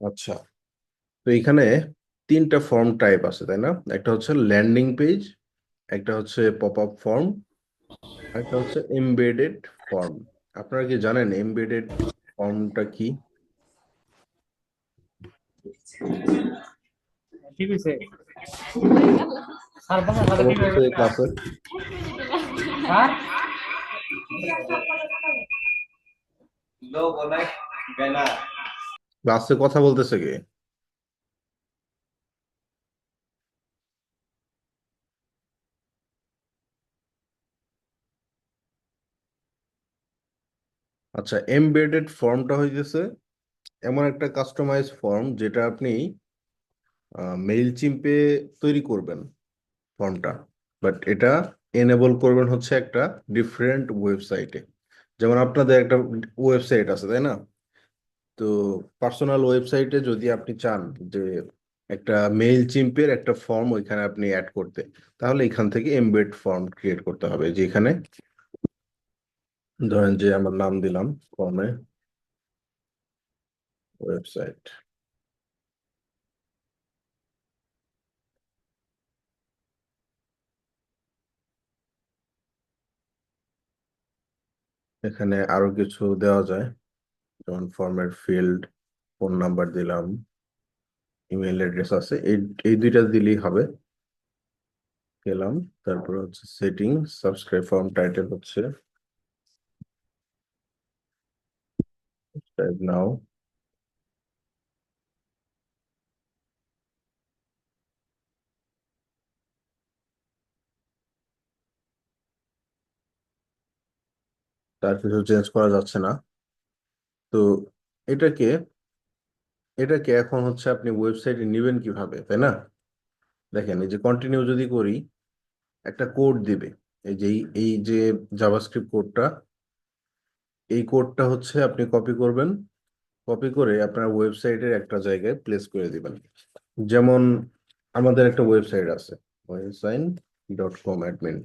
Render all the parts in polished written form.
আচ্ছা, তো এখানে তিনটা ফর্ম টাইপ আছে, তাই না? একটা হচ্ছে ল্যান্ডিং পেজ, একটা হচ্ছে পপ আপ ফর্ম, একটা হচ্ছে এমবেডেড ফর্ম। আপনারা কি জানেন এমবেডেড ফর্মটা কি? ঠিক আছে স্যার বসে সাথে ঠিক হয়ে বলতেছে গেছে না ক্লাসে। স্যার ক্লাসে কথা বলতেছে কে? আচ্ছা, এমবেডেড ফর্মটা হইতেছে এমন একটা কাস্টমাইজ ফর্ম যেটা আপনি মেইল চিম্পে তৈরি করবেন ফর্মটা, বাট এটা এনেবল করবেন হচ্ছে একটা ডিফারেন্ট ওয়েবসাইটে। যেমন আপনাদের একটা ওয়েবসাইট আছে, তাই না? তো পার্সোনাল ওয়েবসাইটে যদি আপনি চান যে একটা মেইল চিম্পের একটা ফর্ম ওইখানে আপনি অ্যাড করতে, তাহলে এখান থেকে এমবেড ফর্ম ক্রিয়েট করতে হবে। যেখানে ধরেন যে আমার নাম দিলাম ফর্মে, ওয়েবসাইট। এখানে আরো কিছু দেওয়া যায়, যেমন ফর্মের ফিল্ড, ফোন নাম্বার দিলাম, ইমেল অ্যাড্রেস আছে, এই এই দুইটা দিলেই হবে। গেলাম, তারপর হচ্ছে সেটিং, সাবস্ক্রাইব ফর্ম টাইটেল হচ্ছে সাবস্ক্রাইব নাও। তার কিছু চেঞ্জ করা যাচ্ছে না। তো এটাকে এটাকে এখন হচ্ছে আপনি ওয়েবসাইটে নেবেন কিভাবে, তাই না? দেখেন, এই যে কন্টিনিউ যদি করি, একটা কোড দিবে। এই যে এই যে জাভাস্ক্রিপ্ট কোডটা, এই কোডটা হচ্ছে আপনি কপি করবেন। কপি করে আপনার ওয়েবসাইটের একটা জায়গায় প্লেস করে দিবেন। যেমন আমাদের একটা ওয়েবসাইট আছে, ওয়েবসাইন.কম অ্যাডমিন।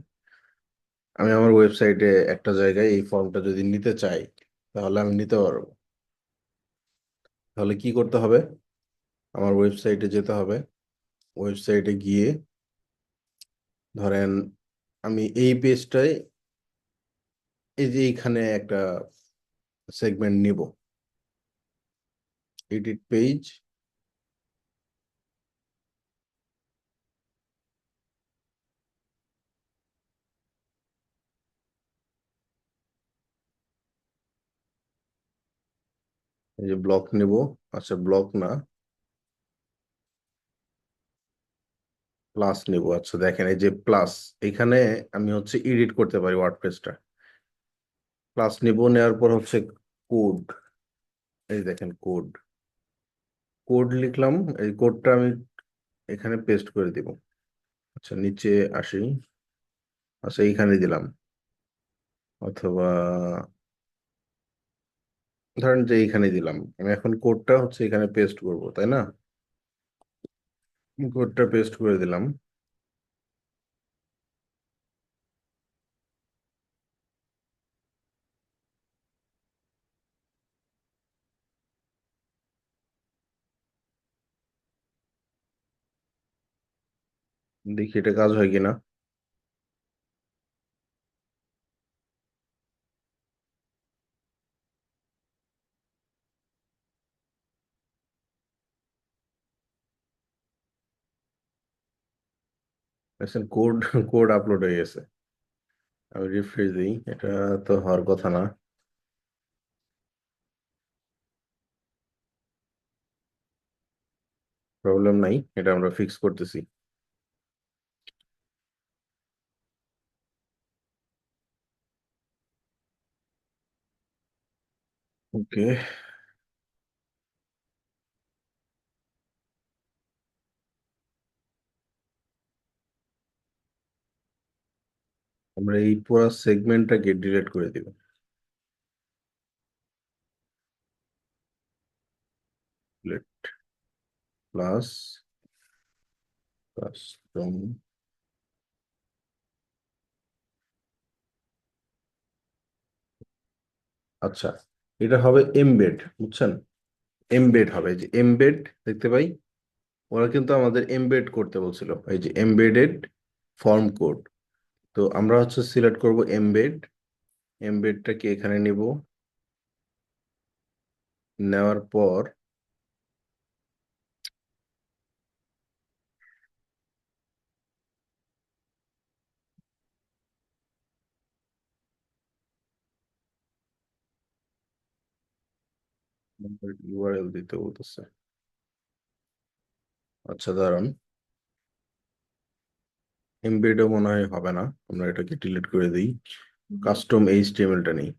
আমি আমার ওয়েবসাইটে একটা জায়গায় এই ফর্মটা যদি নিতে চাই, তাহলে আমি নিতে পারবো। তাহলে কি করতে হবে? আমার ওয়েবসাইটে যেতে হবে। ওয়েবসাইটে গিয়ে ধরেন আমি এই পেজটায়, এই যে এইখানে একটা সেগমেন্ট নিব, এডিট পেজ, এই যে ব্লক নিব। আচ্ছা, ব্লক না, প্লাস নিব। আচ্ছা দেখেন, এই যে প্লাস, এখানে আমি হচ্ছে এডিট করতে পারি ওয়ার্ডপ্রেসটা। প্লাস নিব, নেওয়ার পর হচ্ছে কোড। এই দেখেন কোড, কোড লিখলাম। এই কোডটা আমি এখানে পেস্ট করে দিব। আচ্ছা, নিচে আসি। আচ্ছা, এইখানে দিলাম। অথবা ধরেন যে এইখানে দিলাম। আমি এখন কোডটা হচ্ছে এখানে পেস্ট করব, তাই না? কোডটা পেস্ট করে দিলাম। দেখি এটা কাজ হয় কিনা। দেখছেন, কোড কোড আপলোড হয়ে গেছে। আমি রিফ্রেশ দিই, এটা তো হওয়ার কথা না। প্রবলেম নাই, এটা আমরা ফিক্স করতেছি। ওকে, আমরা এই পুরো সেগমেন্টটাকে ডিলিট করে দিব। Delete, plus, custom. আচ্ছা, এটা হবে এমবেড, বুঝছেন? এমবেড হবে, এই যে এমবেড দেখতে পাই, ওরা কিন্তু আমাদের এমবেড করতে বলছিল, এই যে এমবেডেড ফর্ম কোড। তো আমরা হচ্ছে সিলেক্ট করব এমবেড, এমবেডটাকে এখানে নিব, নেওয়ার পর ইউআরএল দিতে বলতেছে। আচ্ছা দাঁড়ান, এমবেডও মনে হয় হবে না, আমরা এটাকে ডিলিট করে দিই, কাস্টম এইচটিএমএলটা নেই।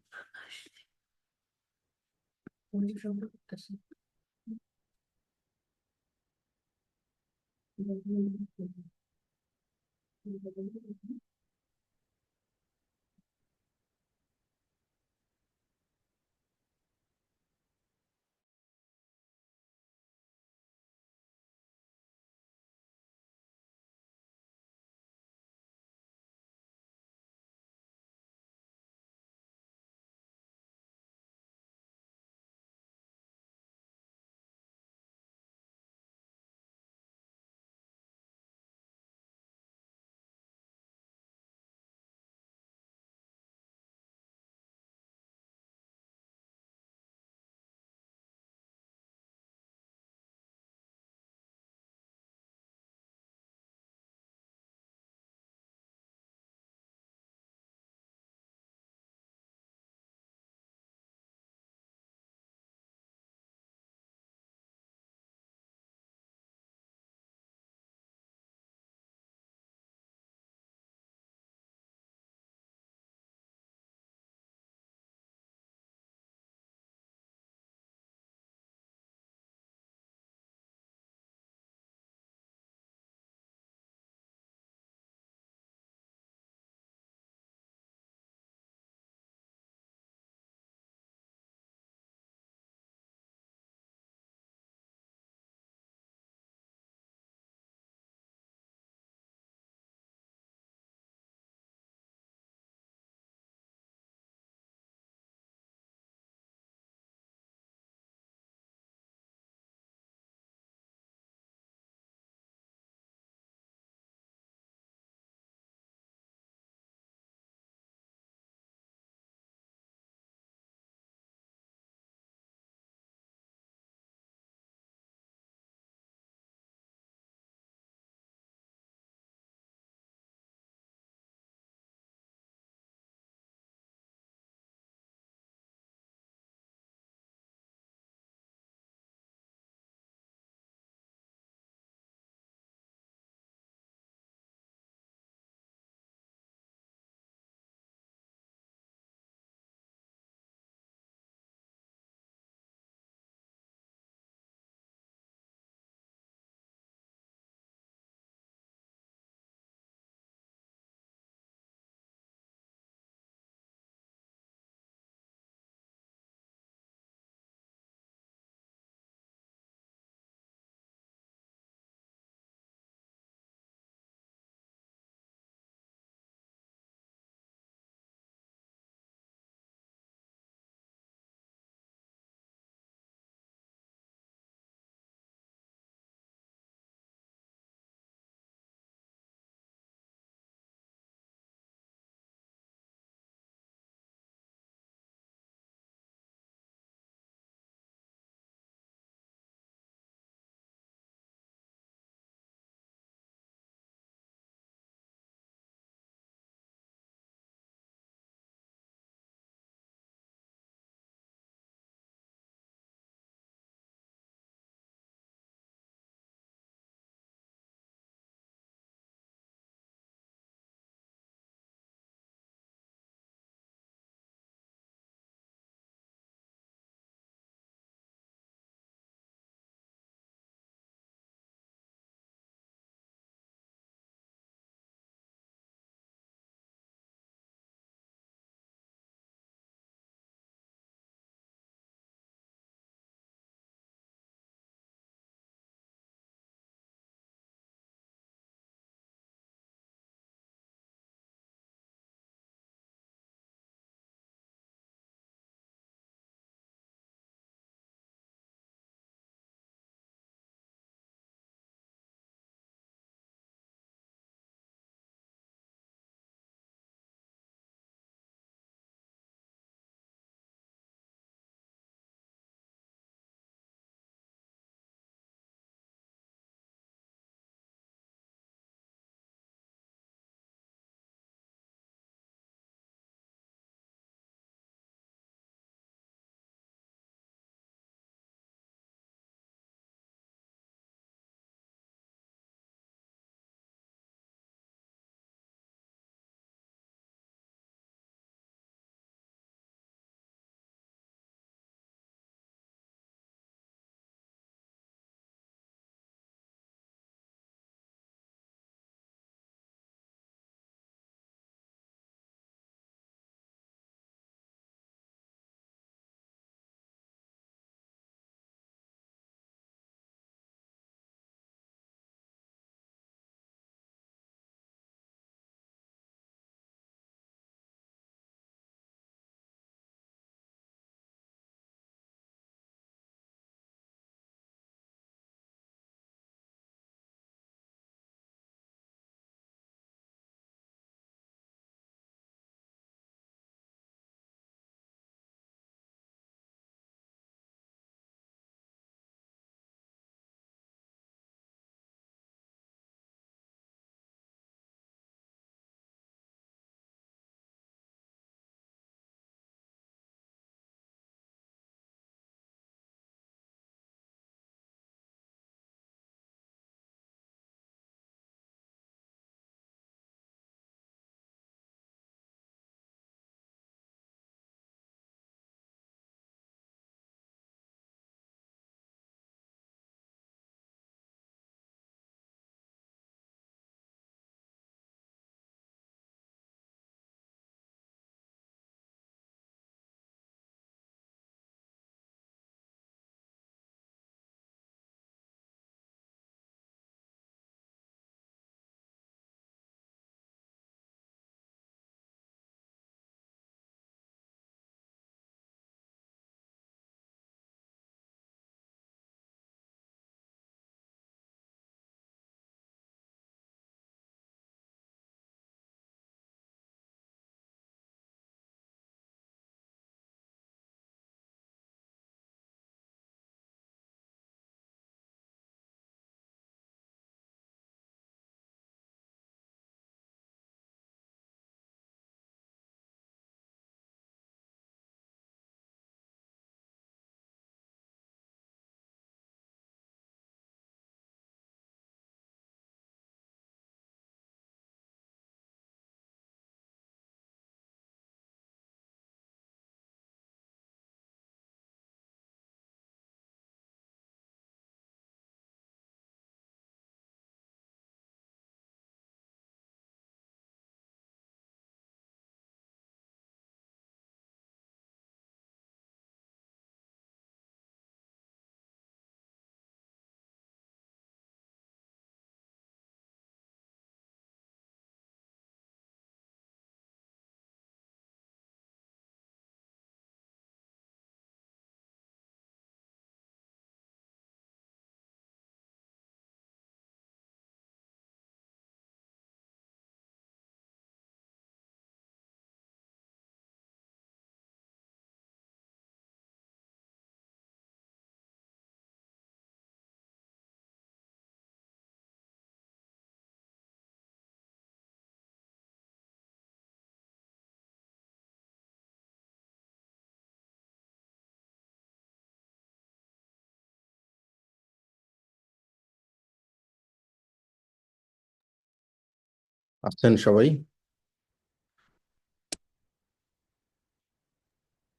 আছেন সবাই?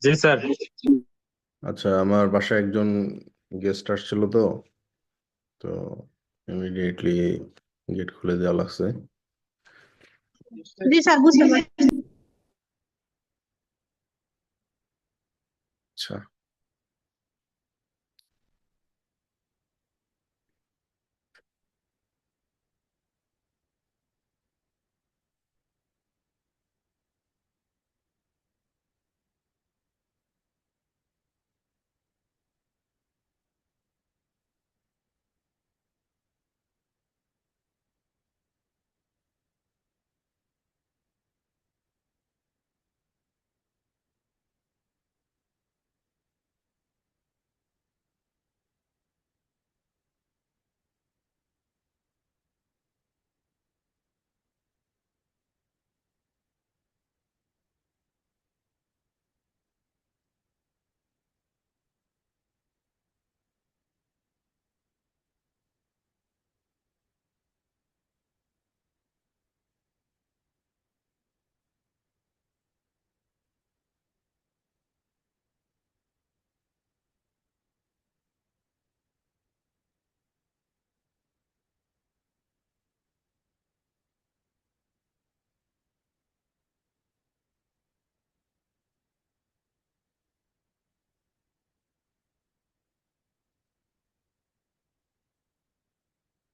জি স্যার। আচ্ছা, আমার বাসায় একজন গেস্ট আসছিল, তো তো ইমিডিয়েটলি গেট খুলে দেওয়া লাগছে। জি স্যার, বুঝতে পারছি। আচ্ছা।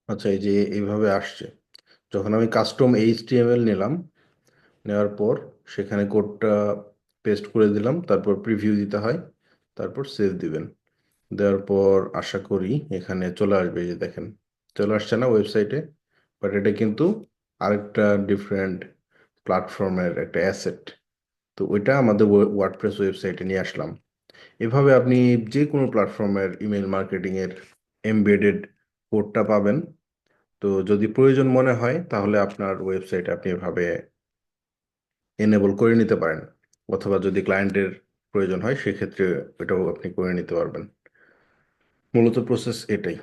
আচ্ছা, এই যে এইভাবে আসছে, যখন আমি কাস্টম এইচটিএমএল নিলাম, নেওয়ার পর সেখানে কোডটা পেস্ট করে দিলাম, তারপর প্রিভিউ দিতে হয়, তারপর সেভ দিবেন। দেওয়ার পর আশা করি এখানে চলে আসবে। এই যে দেখেন, চলে আসছে না ওয়েবসাইটে? বাট এটা কিন্তু আরেকটা ডিফারেন্ট প্ল্যাটফর্মের একটা অ্যাসেট। তো ওইটা আমাদের ওয়ার্ডপ্রেস ওয়েবসাইটে নিয়ে আসলাম। এভাবে আপনি যে কোনো প্ল্যাটফর্মের ইমেল মার্কেটিংয়ের এমবেডেড কোডটা পাবেন। তো যদি প্রয়োজন মনে হয় তাহলে আপনার ওয়েবসাইটে আপনি এভাবে এনেবল করে নিতে পারেন, অথবা যদি ক্লায়েন্টের প্রয়োজন হয় সেক্ষেত্রে এটাও আপনি করে নিতে পারবেন। মূলত প্রসেস এটাই।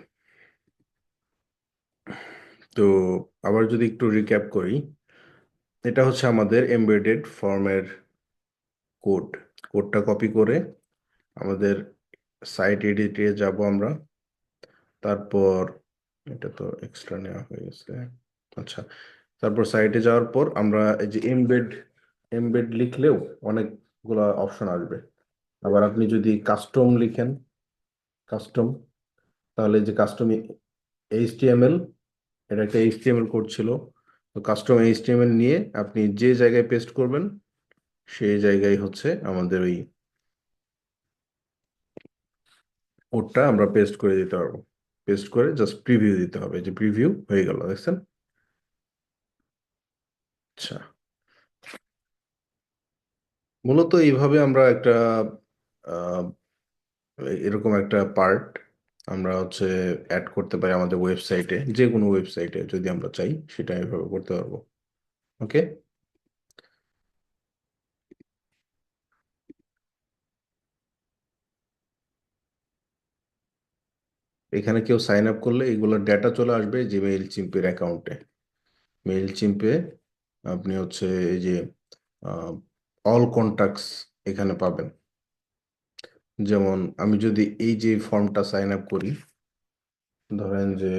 তো আবার যদি একটু রিক্যাপ করি, এটা হচ্ছে আমাদের এমবেডেড ফর্মের কোড। কোডটা কপি করে আমাদের সাইট এডিটে যাব আমরা। তারপর এটা তো এক্সট্রা নেওয়া হয়ে গেছে। আচ্ছা, তারপর সাইটে যাওয়ার পর আমরা এই যে এমবেড এমবেড লিখলেও অনেকগুলা অপশন আসবে। আবার আপনি যদি কাস্টম লিখেন, কাস্টম, তাহলে এই যে কাস্টম এইচটিএমএল, এটা একটা এইচটিএমএল কোড ছিল। তো কাস্টম এইচটিএমএল নিয়ে আপনি যে জায়গায় পেস্ট করবেন সেই জায়গায় হচ্ছে আমাদের ওই কোডটা আমরা পেস্ট করে দিতে পারবো। পেস্ট করে জাস্ট প্রিভিউ দিতে হবে, যে প্রিভিউ হয়ে গেল, দেখছেন? আচ্ছা, মূলত এইভাবে আমরা একটা আহ, এরকম একটা পার্ট আমরা হচ্ছে অ্যাড করতে পারি আমাদের ওয়েবসাইটে, যে কোনো ওয়েবসাইটে যদি আমরা চাই সেটা এভাবে করতে পারবো। ওকে। এখানে কেউ সাইন আপ করলে এগুলোর ডেটা চলে আসবে যে মেইল চিম্পের অ্যাকাউন্টে। মেইল চিম্পে আপনি হচ্ছে এই যে অল কন্টাক্টস এখানে পাবেন। যেমন আমি যদি এই যে ফর্মটা সাইন আপ করি, ধরেন যে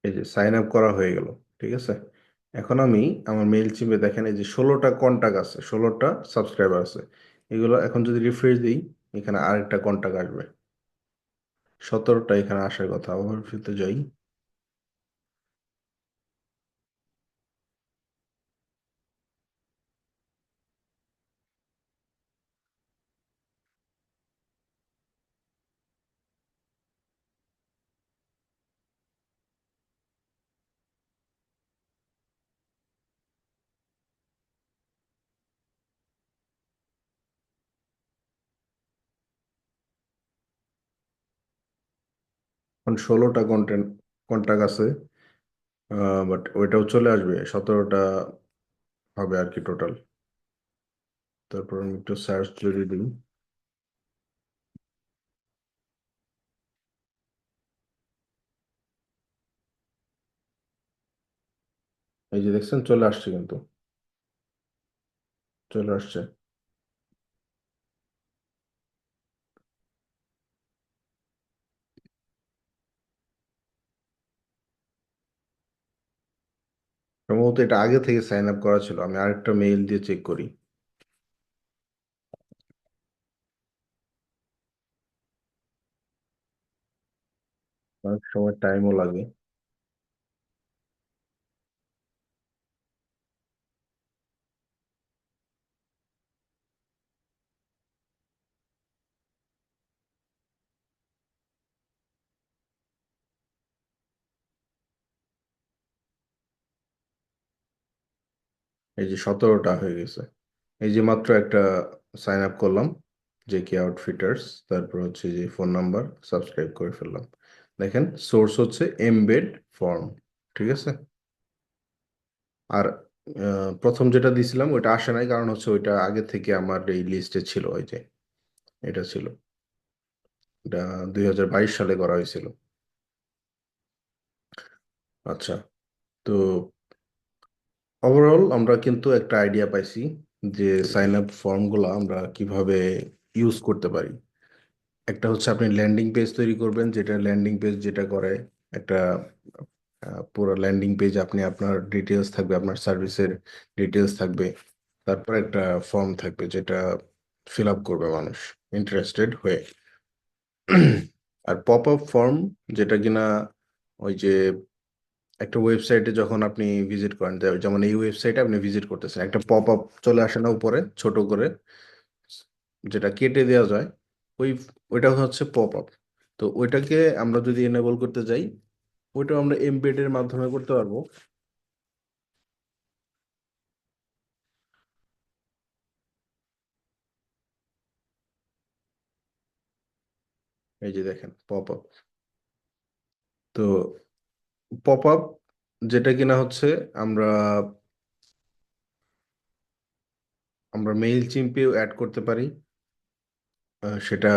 এই যে সাইন আপ করা হয়ে গেল, ঠিক আছে। এখন আমি আমার মেইল চিম্পে দেখেন এই যে 16টা কন্টাক্ট আছে, 16টা সাবস্ক্রাইবার আছে। এগুলো এখন যদি রিফ্রেশ দিই, এখানে আরেকটা কন্টাক্ট আসবে। 17টা এখানে আসার কথা। আবার ফিরতে যাই। এখন 16টা কন্ট্যাক্ট আছে, বাট ওইটাও চলে আসবে, 17টা হবে আর কি টোটাল। তারপর আমি একটু সার্চ যদি দিই, এই যে দেখছেন চলে আসছে, কিন্তু চলে আসছে। সম্ভবত এটা আগে থেকে সাইন আপ করা ছিল, আমি আরেকটা মেইল দিয়ে চেক করি, অনেক সময় টাইমও লাগে। এই যে 17টা হয়ে গেছে, এই যে মাত্র একটা সাইন আপ করলাম, যে কি আউটফিটার্স, তারপর হচ্ছে যে ফোন নাম্বার, সাবস্ক্রাইব করে ফেললাম। দেখেন সোর্স হচ্ছে এমবেড ফর্ম, ঠিক আছে। আর প্রথম যেটা দিছিলাম ওইটা আসে নাই, কারণ হচ্ছে ওইটা আগে থেকে আমার এই লিস্টে ছিল, ওই যে এটা ছিল, এটা 2022 সালে করা হয়েছিল। আচ্ছা, তো ওভারঅল আমরা কিন্তু একটা আইডিয়া পাইছি যে সাইন আপ ফর্মগুলো আমরা কিভাবে ইউজ করতে পারি। একটা হচ্ছে আপনি ল্যান্ডিং পেজ তৈরি করবেন, যেটা ল্যান্ডিং পেজ যেটা করে একটা পুরো ল্যান্ডিং পেজ, আপনি আপনার ডিটেলস থাকবে, আপনার সার্ভিসের ডিটেলস থাকবে, তারপর একটা ফর্ম থাকবে যেটা ফিল আপ করবে মানুষ ইন্টারেস্টেড হয়ে। আর পপ আপ ফর্ম, যেটা কিনা ওই যে একটা ওয়েবসাইটে যখন আপনি ভিজিট করেন, যেমন এই ওয়েবসাইটে আপনি ভিজিট করতেছেন, একটা পপ আপ চলে আসে না উপরে ছোট করে, যেটা কেটে দেওয়া যায়, ওই ওইটা হচ্ছে পপ আপ। তো ওইটাকে আমরা যদি এনেবল করতে যাই, ওইটাও আমরা এমবেডের মাধ্যমে করতে পারবো। এই যে দেখেন পপ আপ, তো পপ আপ যেটা কিনা হচ্ছে আমরা আমরা মেইল চিম্পেও অ্যাড করতে পারি। সেটা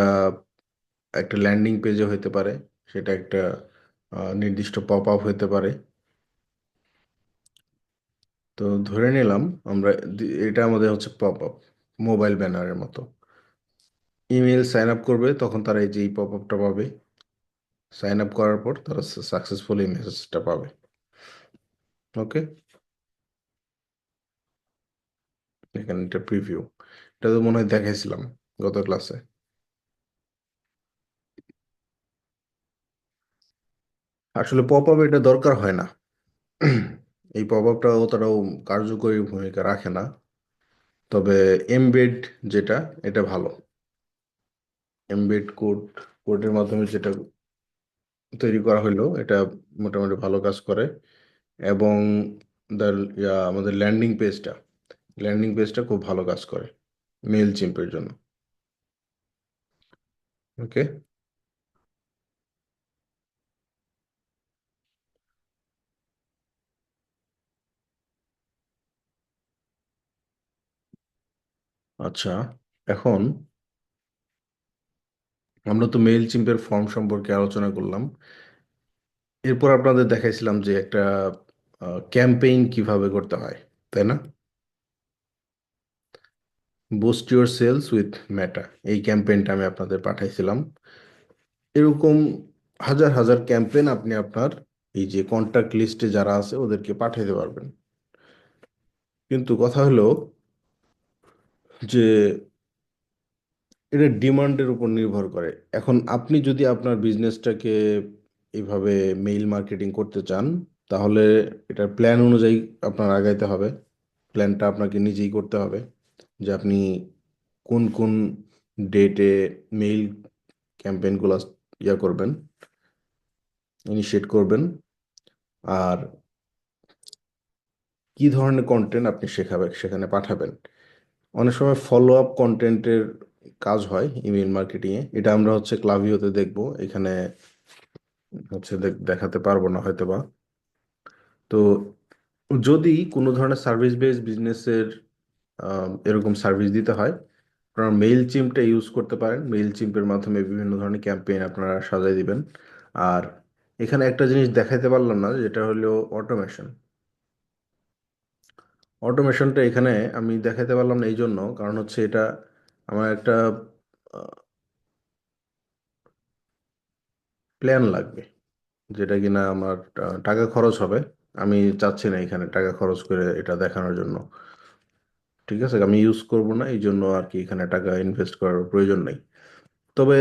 একটা ল্যান্ডিং পেজে হতে পারে, সেটা একটা নির্দিষ্ট পপ আপ হতে পারে। তো ধরে নিলাম আমরা এটা আমাদের হচ্ছে পপ আপ, মোবাইল ব্যানারের মতো। ইমেল সাইন আপ করবে, তখন তারা এই যে এই পপ আপটা পাবে, সাইন আপ করার পর তারা সাকসেসফুলি মেসেজটা পাবে। ওকে, এখানে এটা প্রিভিউ, এটা তো মনে হয় দেখাইছিলাম গত ক্লাসে। আসলে পপ আপ এটা দরকার হয় না, এই পপ আপটা অতটাও কার্যকরী ভূমিকা রাখে না, তবে এমবেড যেটা, এটা ভালো। এমবেড কোডের মাধ্যমে যেটা তৈরি করা হলো, এটা মোটামুটি ভালো কাজ করে। এবং দ্য আমাদের ল্যান্ডিং পেজটা খুব ভালো কাজ করে মেল চিম্পের জন্য। ওকে, আচ্ছা, এখন আমরা তো মেইল চিম্পের ফর্ম সম্পর্কে আলোচনা করলাম, এরপর আপনাদের দেখাইছিলাম যে একটা ক্যাম্পেইন কিভাবে করতে হয়, তাই না? Boost your sales with Meta, এই ক্যাম্পেইনটা আমি আপনাদের পাঠাইছিলাম। এরকম হাজার হাজার ক্যাম্পেইন আপনি আপনার এই যে কন্ট্যাক্ট লিস্টে যারা আছে ওদেরকে পাঠাইতে পারবেন। কিন্তু কথা হলো যে এটা ডিমান্ডের উপর নির্ভর করে। এখন আপনি যদি আপনার বিজনেসটাকে এইভাবে মেইল মার্কেটিং করতে চান, তাহলে এটার প্ল্যান অনুযায়ী আপনার আগাইতে হবে। প্ল্যানটা আপনাকে নিজেই করতে হবে, যে আপনি কোন কোন ডেটে মেইল ক্যাম্পেইনগুলো করবেন, ইনিশিয়েট করবেন, আর কি ধরনের কন্টেন্ট আপনি সেখানে পাঠাবেন। অনেক সময় ফলো আপ কন্টেন্টের কাজ হয় ইমেল মার্কেটিংয়ে, এটা আমরা হচ্ছে ক্লাভিওতে দেখব। এখানে হচ্ছে দেখাতে পারবো না হয়তো বা। তো যদি কোনো ধরনের সার্ভিস বেস বিজনেসের এরকম সার্ভিস দিতে হয়, আপনারা মেইল চিমটা ইউজ করতে পারেন। মেইল চিম্পের মাধ্যমে বিভিন্ন ধরনের ক্যাম্পেইন আপনারা সাজাই দিবেন। আর এখানে একটা জিনিস দেখাইতে পারলাম না, যেটা হলো অটোমেশন। অটোমেশনটা এখানে আমি দেখাইতে পারলাম না এই জন্য, কারণ হচ্ছে এটা আমার একটা প্ল্যান লাগবে, যেটা কিনা আমার টাকা খরচ হবে। আমি চাচ্ছি না এখানে টাকা খরচ করে এটা দেখানোর জন্য। ঠিক আছে, আমি ইউজ করব না এই জন্য আর কি এখানে টাকা ইনভেস্ট করার প্রয়োজন নেই। তবে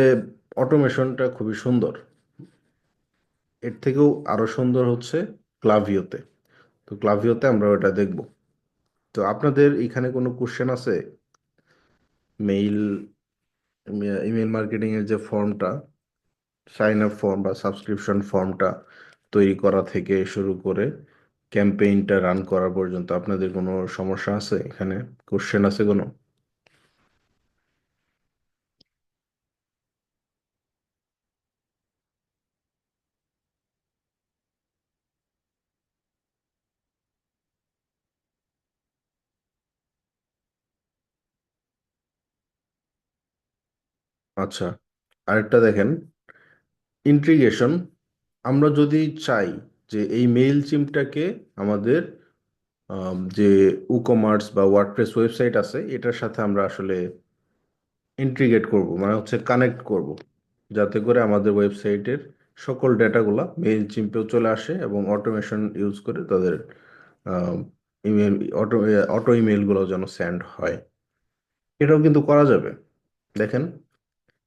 অটোমেশনটা খুবই সুন্দর। এর থেকেও আরো সুন্দর হচ্ছে ক্লাভিওতে। তো ক্লাভিওতে আমরা ওটা দেখব। তো আপনাদের এখানে কোনো কোশ্চেন আছে? মেইল ইমেল মার্কেটিং এর যে ফর্মটা, সাইন আপ ফর্ম বা সাবস্ক্রিপশন ফর্মটা তৈরি করা থেকে শুরু করে ক্যাম্পেইনটা রান করা পর্যন্ত আপনাদের কোনো সমস্যা আছে এখানে? কোশ্চেন আছে কোনো? আচ্ছা, আরেকটা দেখেন, ইন্টিগ্রেশন। আমরা যদি চাই যে এই মেইল চিমটাকে আমাদের যে ই কমার্স বা ওয়ার্ডপ্রেস ওয়েবসাইট আছে এটার সাথে আমরা আসলে ইন্টিগ্রেট করব, মানে হচ্ছে কানেক্ট করব, যাতে করে আমাদের ওয়েবসাইটের সকল ডেটাগুলা মেইল চিম্পেও চলে আসে এবং অটোমেশন ইউজ করে তাদের ইমেল অটো অটো ইমেলগুলো যেন সেন্ড হয়। এটাও কিন্তু করা যাবে। দেখেন,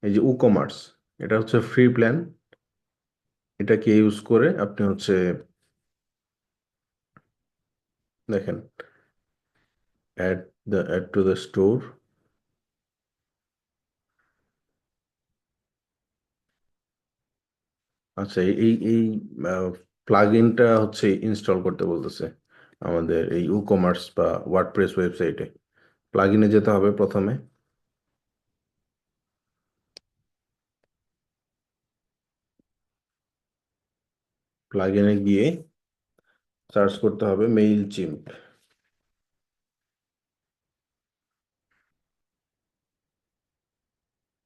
এই যে ই কমার্স, এটা হচ্ছে ফ্রি প্ল্যান। এটাকে ইউজ করে আপনি হচ্ছে দেখেন, অ্যাড টু দ্য স্টোর। আচ্ছা, এই এই প্লাগ ইনটা হচ্ছে ইনস্টল করতে বলতেছে আমাদের এই ই কমার্স বা ওয়ার্ডপ্রেস ওয়েবসাইটে। প্লাগ ইনে যেতে হবে প্রথমে। প্লাগ ইনে গিয়ে সার্চ করতে হবে মেইল চিম্প।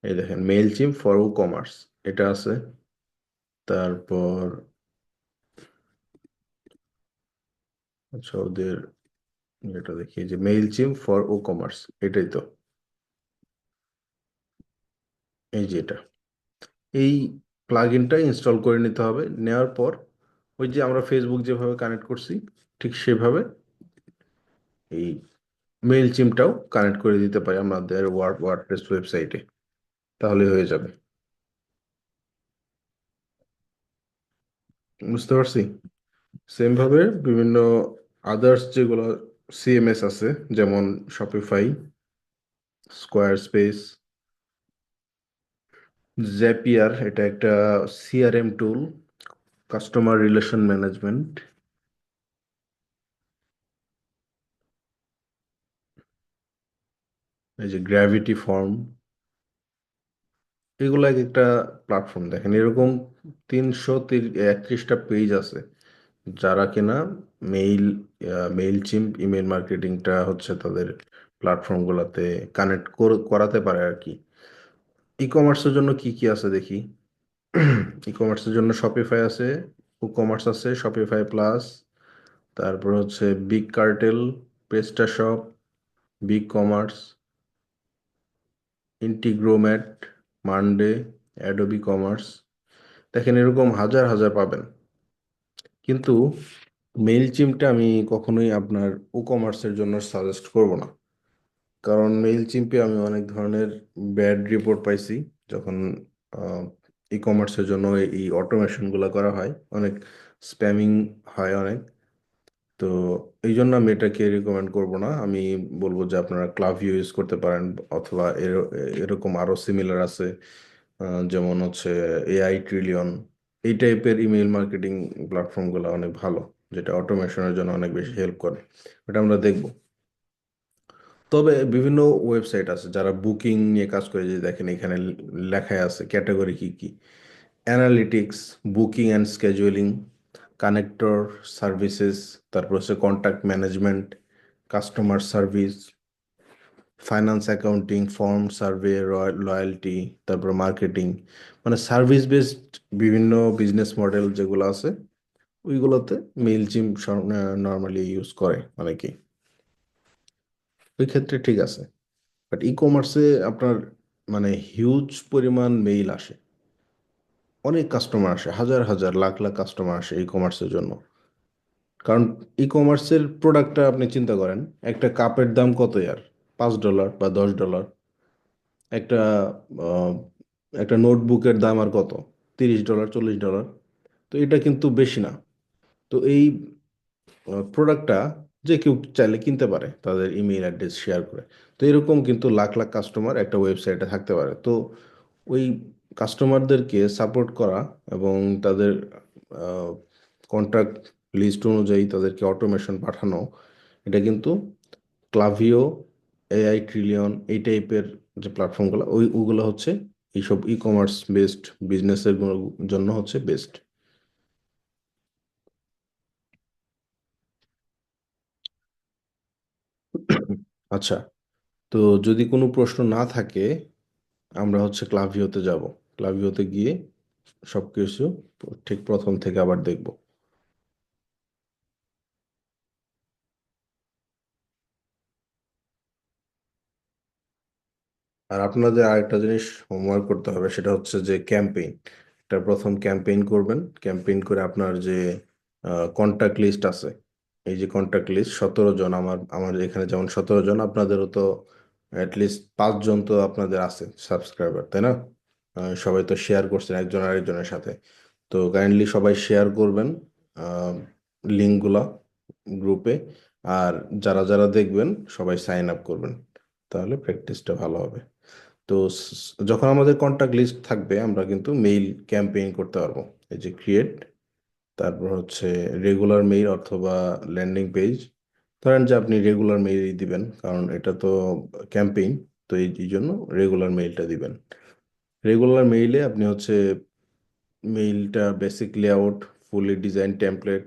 এই দেখেন, mail chimp for e commerce এটা আছে। তারপর আচ্ছা, ওদের এটা দেখি যে mail chimp for e commerce, এটাই তো, এই যে এটা। এই প্লাগ ইনটা ইনস্টল করে নিতে হবে। নেওয়ার পর ওই যে আমরা ফেসবুক যেভাবে কানেক্ট করছি ঠিক সেভাবে এই মেইল চিমটাও কানেক্ট করে দিতে পারি আমাদের ওয়ার্ডপ্রেস ওয়েবসাইটে, তাহলে হয়ে যাবে। বুঝতে পারছি। সেম ভাবে বিভিন্ন আদার্স যেগুলো সিএমএস আছে, যেমন শপিফাই, স্কোয়ার স্পেস, জ্যাপিয়ার, এটা একটা সিআরএম টুল, কাস্টমার রিলেশন ম্যানেজমেন্ট। এই যে গ্র্যাভিটি ফর্ম, এগুলো এক একটা প্ল্যাটফর্ম। দেখেন এরকম 331টা পেজ আছে, যারা কিনা মেইল মেইল চিম্প ইমেল মার্কেটিংটা হচ্ছে তাদের প্ল্যাটফর্মগুলোতে কানেক্ট করাতে পারে আর কি। ই কমার্সের জন্য কি কি আছে দেখি। ই কমার্সের জন্য শপিফাই আছে, ই কমার্স আছে, শপিফাই প্লাস, তারপর হচ্ছে big cartel, PrestaShop, big commerce, Integromat, Monday, Adobe commerce. দেখেন এরকম হাজার হাজার পাবেন। কিন্তু মেইল চিমটা আমি কখনোই আপনার ই কমার্সের জন্য সাজেস্ট করব না। কারণ মেইল চিম্পে আমি অনেক ধরনের ব্যাড রিপোর্ট পাইছি। যখন ই কমার্সের জন্য এই অটোমেশনগুলো করা হয়, অনেক স্প্যামিং হয় অনেক। তো এই জন্য আমি এটাকে রিকমেন্ড করব না। আমি বলবো যে আপনারা ক্লাভিও ইউজ করতে পারেন, অথবা এরকম আরো সিমিলার আছে, যেমন হচ্ছে এআই ট্রিলিয়ন। এই টাইপের ইমেইল মার্কেটিং প্ল্যাটফর্মগুলো অনেক ভালো, যেটা অটোমেশনের জন্য অনেক বেশি হেল্প করে। এটা আমরা দেখব। তবে বিভিন্ন ওয়েবসাইট আছে যারা বুকিং নিয়ে কাজ করে, যে দেখেন এখানে লেখায় আছে ক্যাটাগরি কি কি। Analytics, booking and scheduling, connector services, তারপর হচ্ছে contact management, customer service, finance accounting, form survey, loyalty, তারপর মার্কেটিং, মানে সার্ভিস বেসড বিভিন্ন বিজনেস মডেল যেগুলো আছে ওইগুলোতে মেইল জিম নর্মালি ইউজ করে অনেকেই। ওই ক্ষেত্রে ঠিক আছে, বাট ই কমার্সে আপনার মানে হিউজ পরিমাণ মেইল আসে, অনেক কাস্টমার আসে, হাজার হাজার লাখ লাখ কাস্টমার আসে ই কমার্সের জন্য। কারণ ই কমার্সের প্রোডাক্টটা আপনি চিন্তা করেন, একটা কাপের দাম কত ইয়ার, $5 বা $10। একটা আহ, একটা নোটবুকের দাম আর কত, $30 $40। তো এটা কিন্তু বেশি না। তো এই প্রোডাক্টটা যে কেউ চাইলে কিনতে পারে তাদের ইমেইল অ্যাড্রেস শেয়ার করে। তো এরকম কিন্তু লাখ লাখ কাস্টমার একটা ওয়েবসাইটে থাকতে পারে। তো ওই কাস্টমারদেরকে সাপোর্ট করা এবং তাদের কন্ট্রাক্ট লিস্ট অনুযায়ী তাদেরকে অটোমেশন পাঠানো, এটা কিন্তু ক্লাভিও, এআই ট্রিলিয়ন, এই টাইপের যে প্ল্যাটফর্মগুলো ওগুলো হচ্ছে এইসব ই কমার্স বেসড বিজনেসের জন্য হচ্ছে বেস্ট। আচ্ছা, তো যদি কোনো প্রশ্ন না থাকে আমরা হচ্ছে ক্লাভিওতে যাব। ক্লাভিওতে গিয়ে সবকিছু ঠিক প্রথম থেকে আবার দেখব। আর আপনাদের আরেকটা জিনিস হোমওয়ার্ক করতে হবে, সেটা হচ্ছে যে ক্যাম্পেইন। এটা প্রথম ক্যাম্পেইন করবেন, ক্যাম্পেইন করে আপনার যে কন্টাক্ট লিস্ট আছে, এই যে কন্টাক্ট লিস্ট 17 জন, আমার আমার এখানে যেমন 17 জন, আপনাদেরও তো অ্যাটলিস্ট 5 জন তো আপনাদের আছে সাবস্ক্রাইবার, তাই না? সবাই তো শেয়ার করছেন একজন আরেকজনের সাথে। তো কাইন্ডলি সবাই শেয়ার করবেন লিঙ্কগুলা গ্রুপে, আর যারা যারা দেখবেন সবাই সাইন আপ করবেন, তাহলে প্র্যাকটিসটা ভালো হবে। তো যখন আমাদের কন্টাক্ট লিস্ট থাকবে আমরা কিন্তু মেইল ক্যাম্পেইন করতে পারবো। এই যে ক্রিয়েট, তারপর হচ্ছে রেগুলার মেইল অথবা ল্যান্ডিং পেজ। ধরেন যে আপনি রেগুলার মেইলই দিবেন, কারণ এটা তো ক্যাম্পেইন, তো এই জন্য রেগুলার মেইলটা দিবেন। রেগুলার মেইলে আপনি হচ্ছে মেইলটা basic layout, fully design template,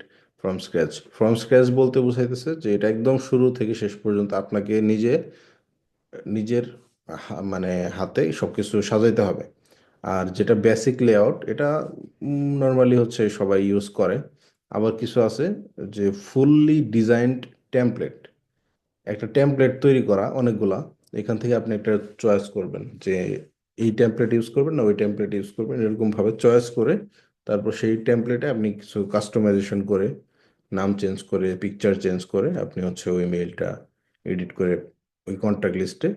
from scratch বলতে বোঝাইতেছে যে এটা একদম শুরু থেকে শেষ পর্যন্ত আপনাকে নিজের মানে হাতে সবকিছু সাজাইতে হবে। আর যেটা বেসিক লেআউট, এটা নর্মালি হচ্ছে সবাই ইউজ করে। আবার কিছু আছে যে ফুললি ডিজাইনড টেমপ্লেট, একটা টেমপ্লেট তৈরি করা অনেকগুলা, এখান থেকে আপনি একটা চয়েস করবেন যে এই টেমপ্লেট ইউজ করবেন না ওই টেমপ্লেট ইউজ করবেন, এরকম ভাবে চয়েস করে তারপর সেই টেমপ্লেটে আপনি কিছু কাস্টমাইজেশন করে, নাম চেঞ্জ করে, পিকচার চেঞ্জ করে আপনি হচ্ছে ওই মেইলটা এডিট করে ওই কন্ট্যাক্ট লিস্টে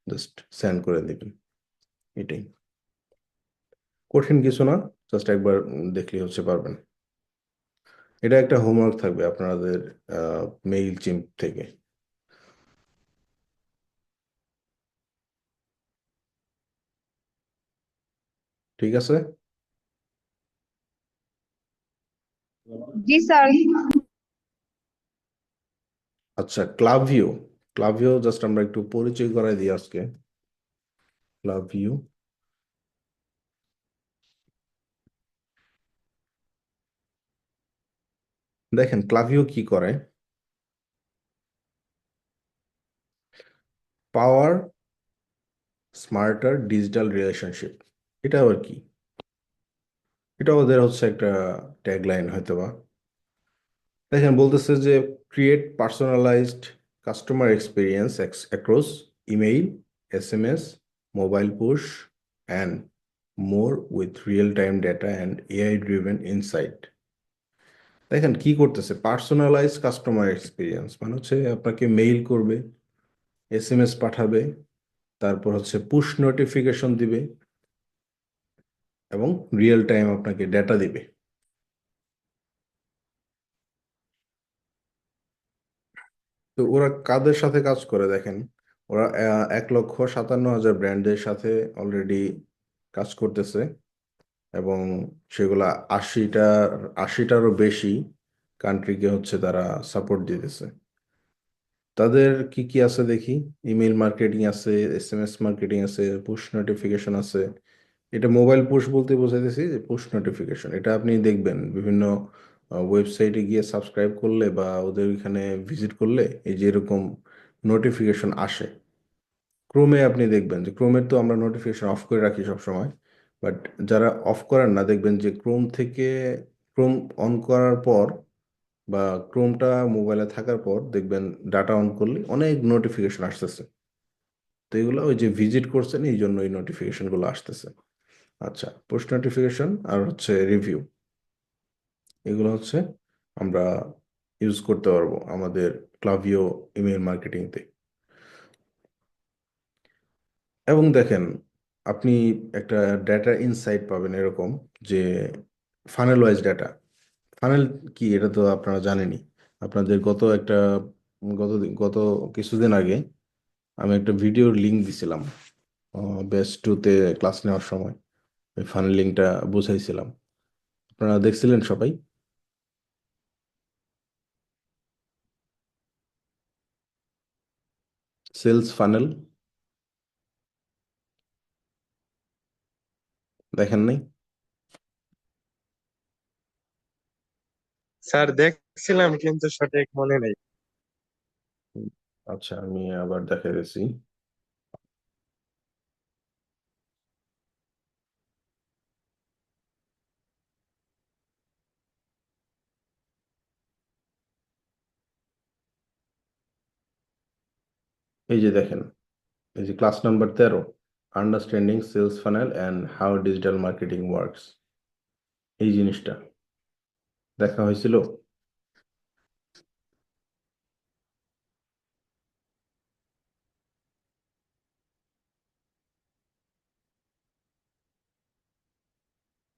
জাস্ট সেন্ড করে দিবেন। এটাই, কঠিন কিছু না, জাস্ট একবার দেখলেই হচ্ছে পারবেন। এটা একটা হোমওয়ার্ক থাকবে আপনাদের মেইল চিম্প থেকে। ঠিক আছে। जी सर। আচ্ছা, ক্লাভিও, ক্লাভিও জাস্ট আমরা একটু পরিচয় করাই দিই আজকে। ক্লাভিও, দেখেন ক্লাভিও কি করে। পাওয়ার স্মার্টার ডিজিটাল রিলেশনশিপ, এটা আবার কি? এটা ওদের হচ্ছে একটা ট্যাগলাইন হয়তো বা। দেখেন বলতেছে যে create personalised customer experience across email, SMS, mobile push and more with real time data and AI driven insight. দেখেন কি করতেছে, পার্সোনালাইজ কাস্টমার এক্সপিরিয়েন্স মানে হচ্ছে আপনাকে মেইল করবে, এসএমএস পাঠাবে, তারপর হচ্ছে পুশ নোটিফিকেশন দিবে এবং রিয়েল টাইম আপনাকে ডেটা দিবে। তো ওরা কাদের সাথে কাজ করে দেখেন, ওরা 1,57,000 ব্র্যান্ডের সাথে অলরেডি কাজ করতেছে, এবং সেগুলা 80টারও বেশি কান্ট্রিকে হচ্ছে তারা সাপোর্ট দিতেছে। তাদের কি কি আছে দেখি, ইমেল মার্কেটিং আছে, এসএমএস মার্কেটিং আছে, পুশ নোটিফিকেশন আছে, এটা মোবাইল পুশ বলতে বোঝাইতেছি যে পুশ নোটিফিকেশন। এটা আপনি দেখবেন বিভিন্ন ওয়েবসাইটে গিয়ে সাবস্ক্রাইব করলে বা ওদের এখানে ভিজিট করলে এই যে এরকম নোটিফিকেশন আসে। ক্রোমে আপনি দেখবেন যে ক্রোমের তো আমরা নোটিফিকেশন অফ করে রাখি সব সময়, বাট যারা অফ করেন না দেখবেন যে ক্রোম থেকে ক্রোম অন করার পর বা ক্রোমটা মোবাইলে থাকার পর দেখবেন ডাটা অন করলে অনেক নোটিফিকেশন আসতেছে। তো এগুলো ওই যে ভিজিট করছেন এই জন্য এই নোটিফিকেশনগুলো আসতেছে। আচ্ছা, পুশ নোটিফিকেশন আর হচ্ছে রিভিউ, এগুলো হচ্ছে আমরা ইউজ করতে পারবো আমাদের ক্লাভিও ইমেল মার্কেটিংতে। এবং দেখেন, আপনি একটা ডেটা ইনসাইট পাবেন এরকম যে ফানেল ওয়াইজ ডেটা। ফানেল কি এটা তো আপনারা জানেনই। আপনাদের গত গত কিছুদিন আগে আমি একটা ভিডিওর লিংক দিছিলাম বেস্ট টুতে ক্লাস নেওয়ার সময়। ওই ফানেল লিঙ্কটা বুঝাইছিলাম, আপনারা দেখছিলেন সবাই? সেলস ফানেল দেখেন নাই? স্যার দেখছিলাম কিন্তু সঠিক মনে নেই। আচ্ছা, আমি আবার দেখা গেছি। এই যে দেখেন, এই যে class number 13, understanding sales funnel and how digital marketing works, এই জিনিসটা দেখা হয়েছিল।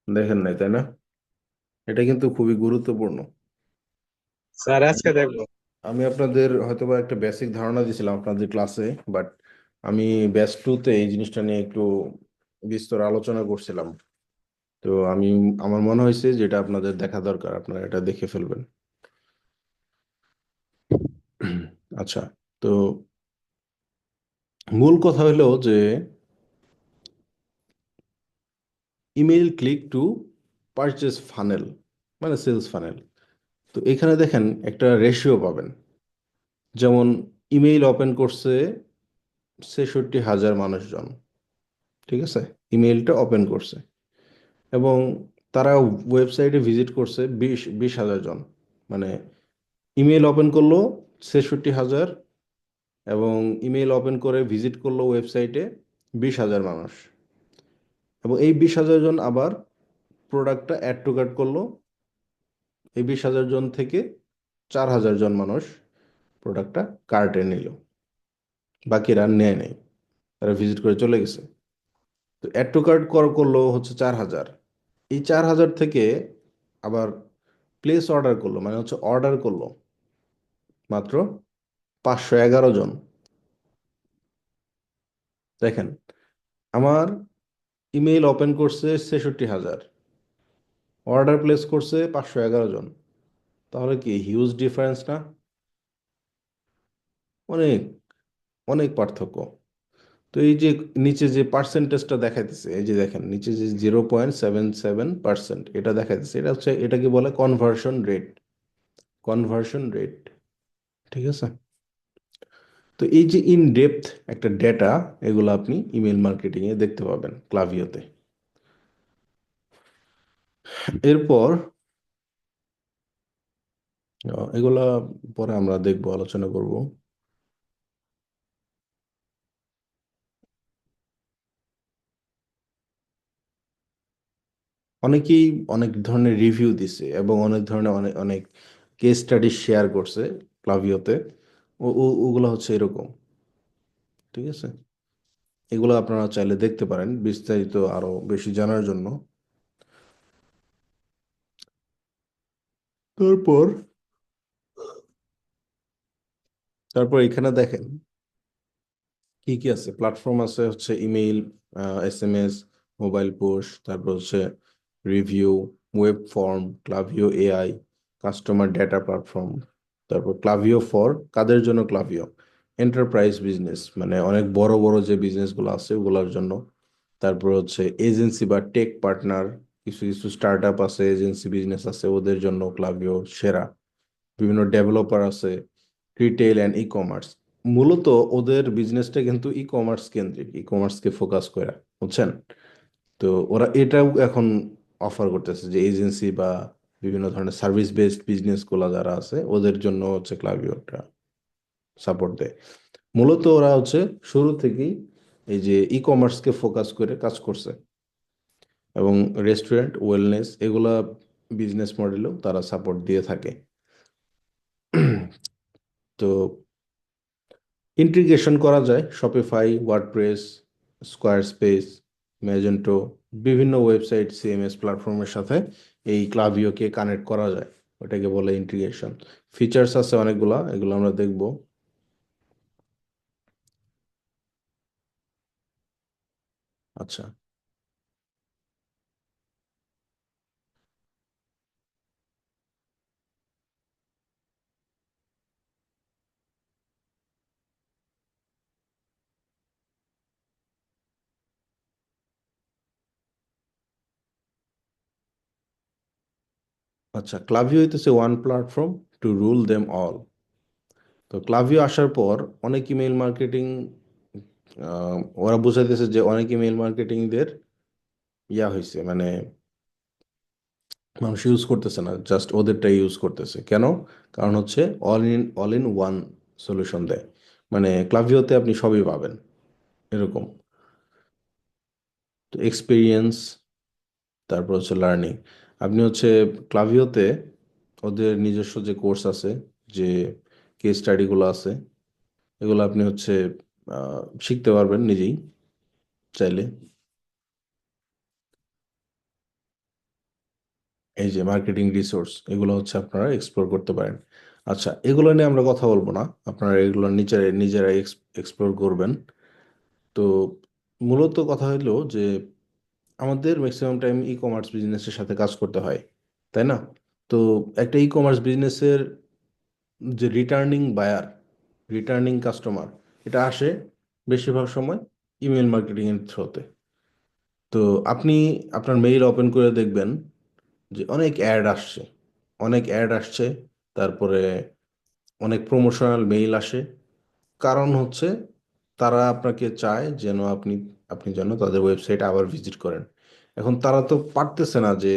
দেখেন নাই তাই না? এটা কিন্তু খুবই গুরুত্বপূর্ণ। স্যার আমি আজকে দেখবো। আমি আপনাদের হয়তোবা একটা বেসিক ধারণা দিয়েছিলাম আপনাদের ক্লাসে, বাট আমি ব্যাচ টুতে এই জিনিসটা নিয়ে একটু বিস্তর আলোচনা করছিলাম। তো আমার মনে হয়েছে যেটা আপনাদের দেখা দরকার, আপনারা এটা দেখে ফেলবেন। আচ্ছা, তো মূল কথা হলো যে email click to purchase funnel, মানে সেলস ফানেল। তো এখানে দেখেন একটা রেশিও পাবেন। যেমন ইমেইল ওপেন করছে 66,000 মানুষজন, ঠিক আছে? ইমেইলটা ওপেন করছে এবং তারা ওয়েবসাইটে ভিজিট করছে বিশ হাজার জন। মানে ইমেইল ওপেন করলো 66,000 এবং ইমেইল ওপেন করে ভিজিট করলো ওয়েবসাইটে 20,000 মানুষ। এবং এই 20,000 জন আবার প্রোডাক্টটা অ্যাড টু কার্ট করলো। এই 20,000 জন থেকে 4,000 জন মানুষ প্রোডাক্টটা কার্টে নিল, বাকিরা নেয় নাই, তারা ভিজিট করে চলে গেছে। তো অ্যাড টু কার্ট করলো হচ্ছে 4,000। এই 4,000 থেকে আবার প্লেস অর্ডার করলো, মানে হচ্ছে অর্ডার করলো মাত্র 511 জন। দেখেন, আমার ইমেইল ওপেন করছে 66,000, অর্ডার প্লেস করছে 511 জন। তাহলে কি হিউজ ডিফারেন্স না? অনেক অনেক পার্থক্য। তো এই যে নিচে যে পার্সেন্টেজটা দেখাইতেছে, এই যে দেখেন নিচে যে 0.77% এটা দেখাইতেছে, এটা হচ্ছে, এটাকে বলে কনভার্সন রেট। কনভার্সন রেট, ঠিক আছে? তো এই যে ইন ডেপথ একটা ডেটা, এগুলো আপনি ইমেল মার্কেটিং এ দেখতে পাবেন ক্লাভিওতে। এরপর এগুলা পরে আমরা দেখবো, আলোচনা করব। অনেকেই অনেক ধরনের রিভিউ দিছে এবং অনেক ধরনের অনেক অনেক কেস স্টাডি শেয়ার করছে ক্লাভিওতে। ওগুলো হচ্ছে এরকম, ঠিক আছে? এগুলো আপনারা চাইলে দেখতে পারেন বিস্তারিত আরো বেশি জানার জন্য। তারপর তারপর এখানে দেখেন কি কি আছে। প্ল্যাটফর্ম আছে হচ্ছে ইমেইল, SMS, মোবাইল পুশ, তারপর হচ্ছে review, web form, Klaviyo AI, customer data platform. তারপর ক্লাভিও ফর কাদের জন্য? ক্লাভিও এন্টারপ্রাইজ বিজনেস, মানে অনেক বড় বড় যে বিজনেসগুলো আছে ওগুলোর জন্য। তারপর হচ্ছে এজেন্সি বা টেক পার্টনার, কিছু কিছু স্টার্ট আপ আছে, এজেন্সি বিজনেস আছে, ওদের জন্য ক্লাভিও সেরা। বিভিন্ন ডেভেলপার আছে, রিটেল অ্যান্ড ই কমার্স। মূলত ওদের বিজনেসটা কিন্তু ই কমার্স কেন্দ্রিক, ই কমার্সকে ফোকাস করে, বুঝছেন? তো ওরা এটাও এখন অফার করতেছে যে এজেন্সি বা বিভিন্ন ধরনের সার্ভিস বেসড বিজনেস গুলা যারা আছে ওদের জন্য হচ্ছে ক্লাভিওটা সাপোর্ট দেয়। মূলত ওরা হচ্ছে শুরু থেকেই এই যে ই কমার্সকে ফোকাস করে কাজ করছে, এবং রেস্টুরেন্ট, ওয়েলনেস এগুলা বিজনেস মডেলেও তারা সাপোর্ট দিয়ে থাকে। তো ইন্টিগ্রেশন করা যায় Shopify, WordPress, square space, Magento, বিভিন্ন ওয়েবসাইট সিএমএস প্ল্যাটফর্মের সাথে এই ক্লাভিওকে কানেক্ট করা যায়। ওটাকে বলে ইন্টিগ্রেশন। ফিচার্স আছে অনেকগুলা, এগুলো আমরা দেখব। আচ্ছা, আচ্ছা, ক্লাভিও হইতেছে one platform to rule them all. তো ক্লাভিও আসার পর অনেক ইমেল মার্কেটিং, ওরা বুঝাইতেছে যে অনেক ইমেল মার্কেটিংদের হয়েছে, মানে মানুষ ইউজ করতেছে না, জাস্ট ওদেরটা ইউজ করতেছে। কেন? কারণ হচ্ছে অল ইন ওয়ান সলিউশন দেয়। মানে ক্লাভিওতে আপনি সবই পাবেন, এরকম। তো এক্সপিরিয়েন্স, তারপর হচ্ছে লার্নিং। আপনি হচ্ছে ক্লাভিওতে ওদের নিজস্ব যে কোর্স আছে, যে কেস স্টাডিগুলো আছে, এগুলো আপনি হচ্ছে শিখতে পারবেন নিজেই চাইলে। এই যে মার্কেটিং রিসোর্স, এগুলো হচ্ছে আপনারা এক্সপ্লোর করতে পারেন। আচ্ছা, এগুলো নিয়ে আমরা কথা বলবো না, আপনারা এগুলো নিজেরাই এক্সপ্লোর করবেন। তো মূলত কথা হলো যে আমাদের ম্যাক্সিমাম টাইম ই কমার্স বিজনেসের সাথে কাজ করতে হয়, তাই না? তো একটা ই কমার্স বিজনেসের যে রিটার্নিং বায়ার, রিটার্নিং কাস্টমার, এটা আসে বেশিরভাগ সময় ইমেল মার্কেটিং এর থ্রুতে। তো আপনি আপনার মেইল ওপেন করে দেখবেন যে অনেক অ্যাড আসছে, অনেক অ্যাড আসছে, তারপরে অনেক প্রমোশনাল মেইল আসে। কারণ হচ্ছে তারা আপনাকে চায় যেন আপনি আপনি যেন তাদের ওয়েবসাইট আবার ভিজিট করেন। এখন তারা তো পারতেছে না যে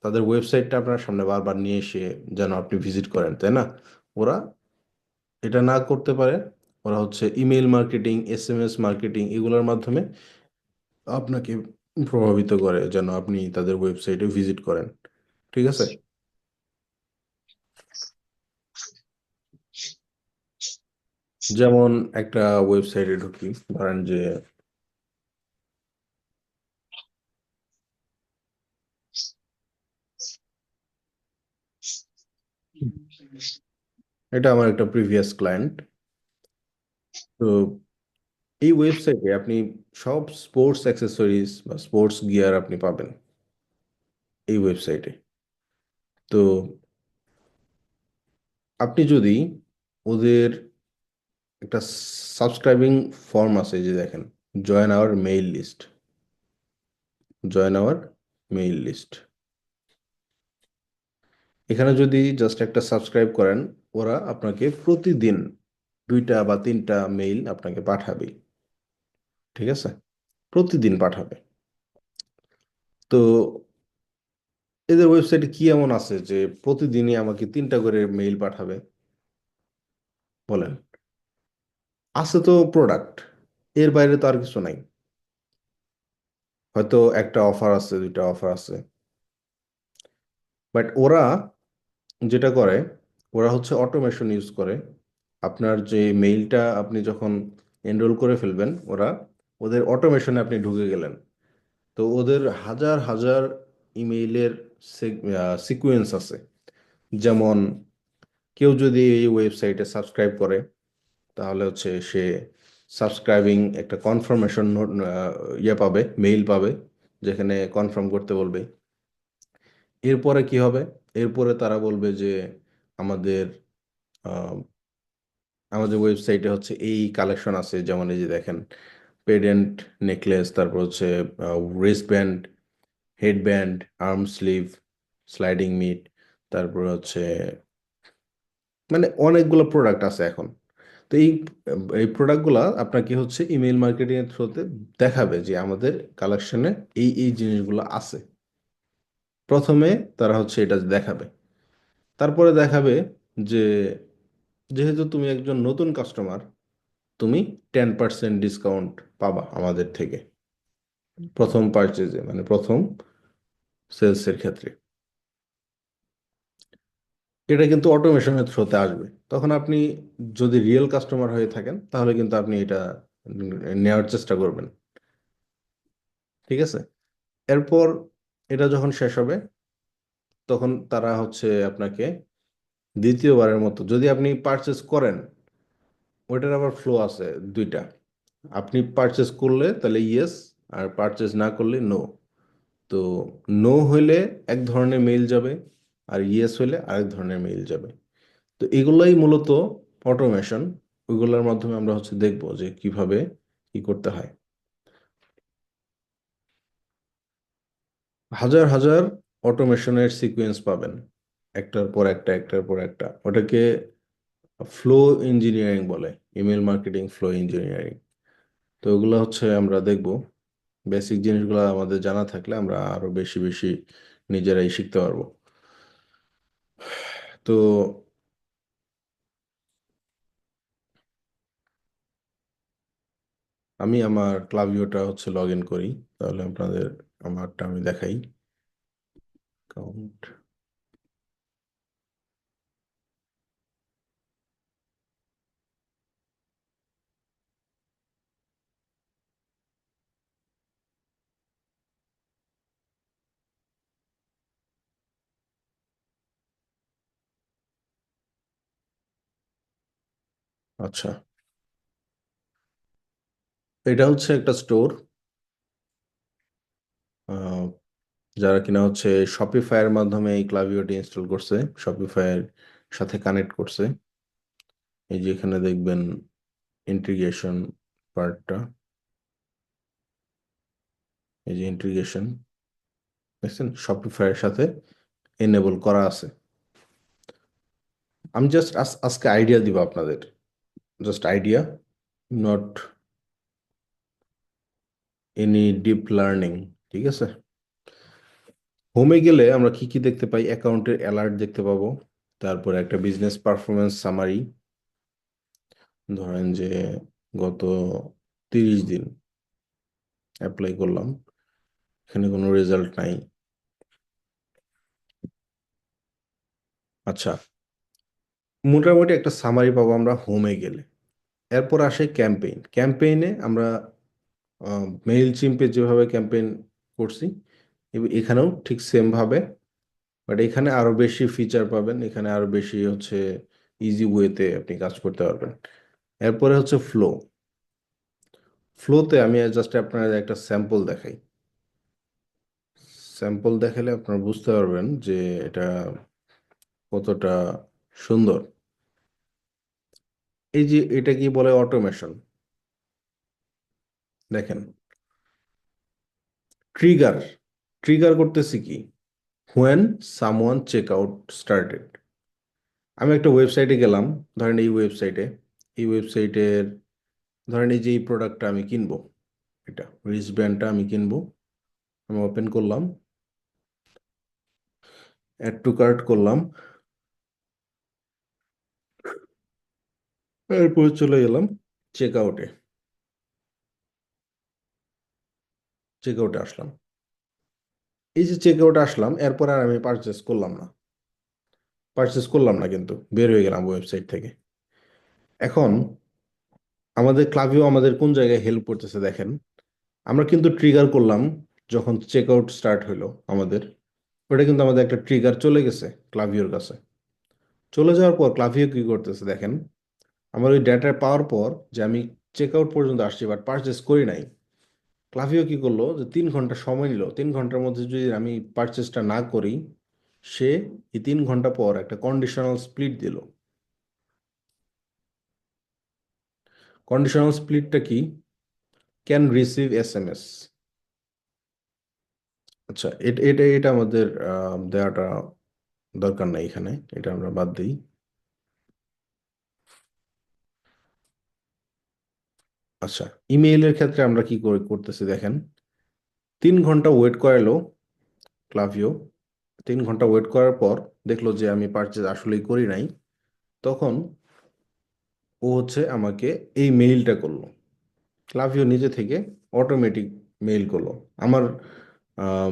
তাদের ওয়েবসাইটটা আপনার সামনে বারবার নিয়ে এসে যেন আপনি ভিজিট করেন, তাই না? ওরা এটা না করতে পারে, ওরা হচ্ছে ইমেল মার্কেটিং, এসএমএস মার্কেটিং এগুলোর মাধ্যমে আপনাকে প্রভাবিত করে যেন আপনি তাদের ওয়েবসাইটে ভিজিট করেন। ঠিক আছে? যেমন একটা ওয়েবসাইটে ঢুকি, ধরেন যে এটা আমার একটা প্রিভিয়াস ক্লায়েন্ট। তো এই ওয়েবসাইটে আপনি সব স্পোর্টস অ্যাক্সেসরিজ বা স্পোর্টস গিয়ার আপনি পাবেন এই ওয়েবসাইটে। তো আপনি যদি ওদের একটা সাবস্ক্রাইবিং ফর্ম আছে, যে দেখেন, join our mail list, join our mail list, এখানে যদি জাস্ট একটা সাবস্ক্রাইব করেন, ওরা আপনাকে প্রতিদিন 2টা বা 3টা মেইল আপনাকে পাঠাবে। ঠিক আছে? প্রতিদিন পাঠাবে। তো এদের ওয়েবসাইটে কি এমন আছে যে প্রতিদিনই আমাকে 3টা করে মেইল পাঠাবে, বলেন? আছে তো প্রোডাক্ট, এর বাইরে তো আর কিছু নাই। হয়তো একটা অফার আছে, 2টা অফার আছে, বাট ওরা যেটা করে, ওরা হচ্ছে অটোমেশন ইউজ করে। আপনার যে মেইলটা আপনি যখন এনরোল করে ফেলবেন, ওদের অটোমেশনে আপনি ঢুকে গেলেন। তো ওদের হাজার হাজার ইমেইলের সিকুয়েন্স আছে। যেমন কেউ যদি এই ওয়েবসাইটে সাবস্ক্রাইব করে, তাহলে হচ্ছে সে সাবস্ক্রাইবিং একটা কনফার্মেশন নোট পাবে, মেইল পাবে, যেখানে কনফার্ম করতে বলবে। এরপরে কি হবে? এরপরে তারা বলবে যে আমাদের আহ, আমাদের ওয়েবসাইটে হচ্ছে এই কালেকশন আছে, যেমন এই যে দেখেন, পেডেন্ট নেকলেস, তারপর হচ্ছে wristband, headband, arm sleeve, sliding mitt, তারপর হচ্ছে মানে অনেকগুলো প্রোডাক্ট আছে এখন। তো এই প্রোডাক্টগুলো আপনাকে হচ্ছে ইমেল মার্কেটিং এর থ্রুতে দেখাবে যে আমাদের কালেকশনে এই জিনিসগুলো আছে। প্রথমে তারা হচ্ছে এটা দেখাবে, তারপরে দেখাবে যে যেহেতু তুমি একজন নতুন কাস্টমার, তুমি 10% ডিসকাউন্ট পাবা আমাদের থেকে প্রথম পারচেজে, মানে প্রথম সেলসের ক্ষেত্রে। এটা কিন্তু অটোমেশনের থ্রুতে আসবে। তখন আপনি যদি রিয়েল কাস্টমার হয়ে থাকেন তাহলে কিন্তু আপনি এটা নেওয়ার চেষ্টা করবেন। ঠিক আছে? এরপর এটা যখন শেষ হবে তখন তারা হচ্ছে আপনাকে দ্বিতীয়বারের মতো, যদি আপনি পারচেস করেন, ওইটার আবার ফ্লো আছে দুইটা। আপনি পারচেস করলে তাহলে ইয়েস, আর পারচেস না করলে নো। তো নো হইলে এক ধরনের মেইল যাবে, আর ইয়েস হইলে আরেক ধরনের মেইল যাবে। তো এগুলাই মূলত অটোমেশন। ওইগুলোর মাধ্যমে আমরা হচ্ছে দেখবো যে কিভাবে কি করতে হয়। হাজার হাজার অটোমেশনের সিকোয়েন্স পাবেন, একটার পর একটা, একটার পর একটা। ওটাকে ফ্লো ইঞ্জিনিয়ারিং বলে, ইমেল মার্কেটিং ফ্লো ইঞ্জিনিয়ারিং। তো ওগুলো হচ্ছে আমরা দেখব। বেসিক জিনিসগুলো আমাদের জানা থাকলে আমরা আরো বেশি বেশি নিজেরাই শিখতে পারবো। তো আমি আমার ক্লাভিওটা হচ্ছে লগ ইন করি, তাহলে আপনাদের আমারটা আমি দেখাই। অ্যাকাউন্ট। আচ্ছা, এটা হচ্ছে একটা স্টোর, যারা কিনা হচ্ছে শপিফাইয়ের মাধ্যমে এই ক্লাভিওটি ইনস্টল করছে, শপিফাইয়ের সাথে কানেক্ট করছে। এই যে এখানে দেখবেন ইন্টিগ্রেশন পার্টটা, এই যে ইন্টিগ্রেশন দেখছেন শপিফাইয়ের সাথে এনেবল করা আছে। আমি জাস্ট আজকে আইডিয়া দিব আপনাদের, just idea, not any deep learning. ঠিক আছে? হোমে গেলে আমরা কি কি দেখতে পাই? অ্যাকাউন্টের অ্যালার্ট দেখতে পাবো, তারপরে একটা বিজনেস পারফরমেন্স সামারি, ধরেন যে গত 30 দিন অ্যাপ্লাই করলাম, এখানে কোনো রেজাল্ট নাই। আচ্ছা, মোটামুটি একটা সামারি পাবো আমরা হোমে গেলে। এরপর আসে ক্যাম্পেইন। ক্যাম্পেইনে আমরা মেইল চিম্পে যেভাবে ক্যাম্পেইন করছি এখানেও ঠিক সেম ভাবে, বাট এখানে আরো বেশি ফিচার পাবেন, এখানে আরো বেশি হচ্ছে ইজি ওয়েতে আপনি কাজ করতে পারবেন। এরপরে হচ্ছে ফ্লো। ফ্লোতে আমি জাস্ট আপনার একটা স্যাম্পল দেখাই। স্যাম্পল দেখালে আপনারা বুঝতে পারবেন যে এটা কতটা সুন্দর। এই যে এটা কি বলে অটোমেশন, দেখেন। ট্রিগার, ট্রিগার করতেছি কি? When someone check out started. আমি একটা ওয়েবসাইটে গেলাম, ধরেন এই ওয়েবসাইটে, এই ওয়েবসাইটের ধরেন এই যে এই প্রোডাক্টটা আমি কিনবো, এটা রিস্টব্যান্ডটা আমি কিনবো। আমি ওপেন করলাম, অ্যাড টু কার্ট করলাম, এরপর চলে গেলাম চেক আউটে। চেক আউটে আসলাম, এই যে চেক আউটে আসলাম, এরপর আর আমি পারচেস করলাম না। পারচেস করলাম না, কিন্তু বের হয়ে গেলাম ওয়েবসাইট থেকে। এখন আমাদের ক্লাভিও আমাদের কোন জায়গায় হেল্প করতেছে দেখেন। আমরা কিন্তু ট্রিগার করলাম যখন চেক আউট স্টার্ট হইলো আমাদের, ওটা কিন্তু আমাদের একটা ট্রিগার চলে গেছে ক্লাভিওর কাছে। চলে যাওয়ার পর ক্লাভিও কি করতেছে দেখেন, আমার ওই ডেটা পাওয়ার পর যে আমি চেক আউট পর্যন্ত আসছি বাট পারচেস করি নাই, ক্লাভিও কি করলো যে 3 ঘন্টা সময় নিল। 3 ঘন্টার মধ্যে যদি আমি পারচেসটা না করি, সে এই 3 ঘন্টা পর একটা কন্ডিশনাল স্প্লিট দিল। কন্ডিশনাল স্প্লিটটা কি? Can receive SMS। আচ্ছা, এটা এটা এটা আমাদের দেওয়াটা দরকার নাই এখানে, এটা আমরা বাদ দিই। আচ্ছা, ইমেইলের ক্ষেত্রে আমরা কি করতেছি দেখেন, 3 ঘন্টা ওয়েট করালো ক্লাভিও। 3 ঘন্টা ওয়েট করার পর দেখলো যে আমি পারচেজ আসলেই করি নাই, তখন ও হচ্ছে আমাকে এই মেইলটা করলো। ক্লাভিও নিজে থেকে অটোমেটিক মেইল করলো। আমার আহ,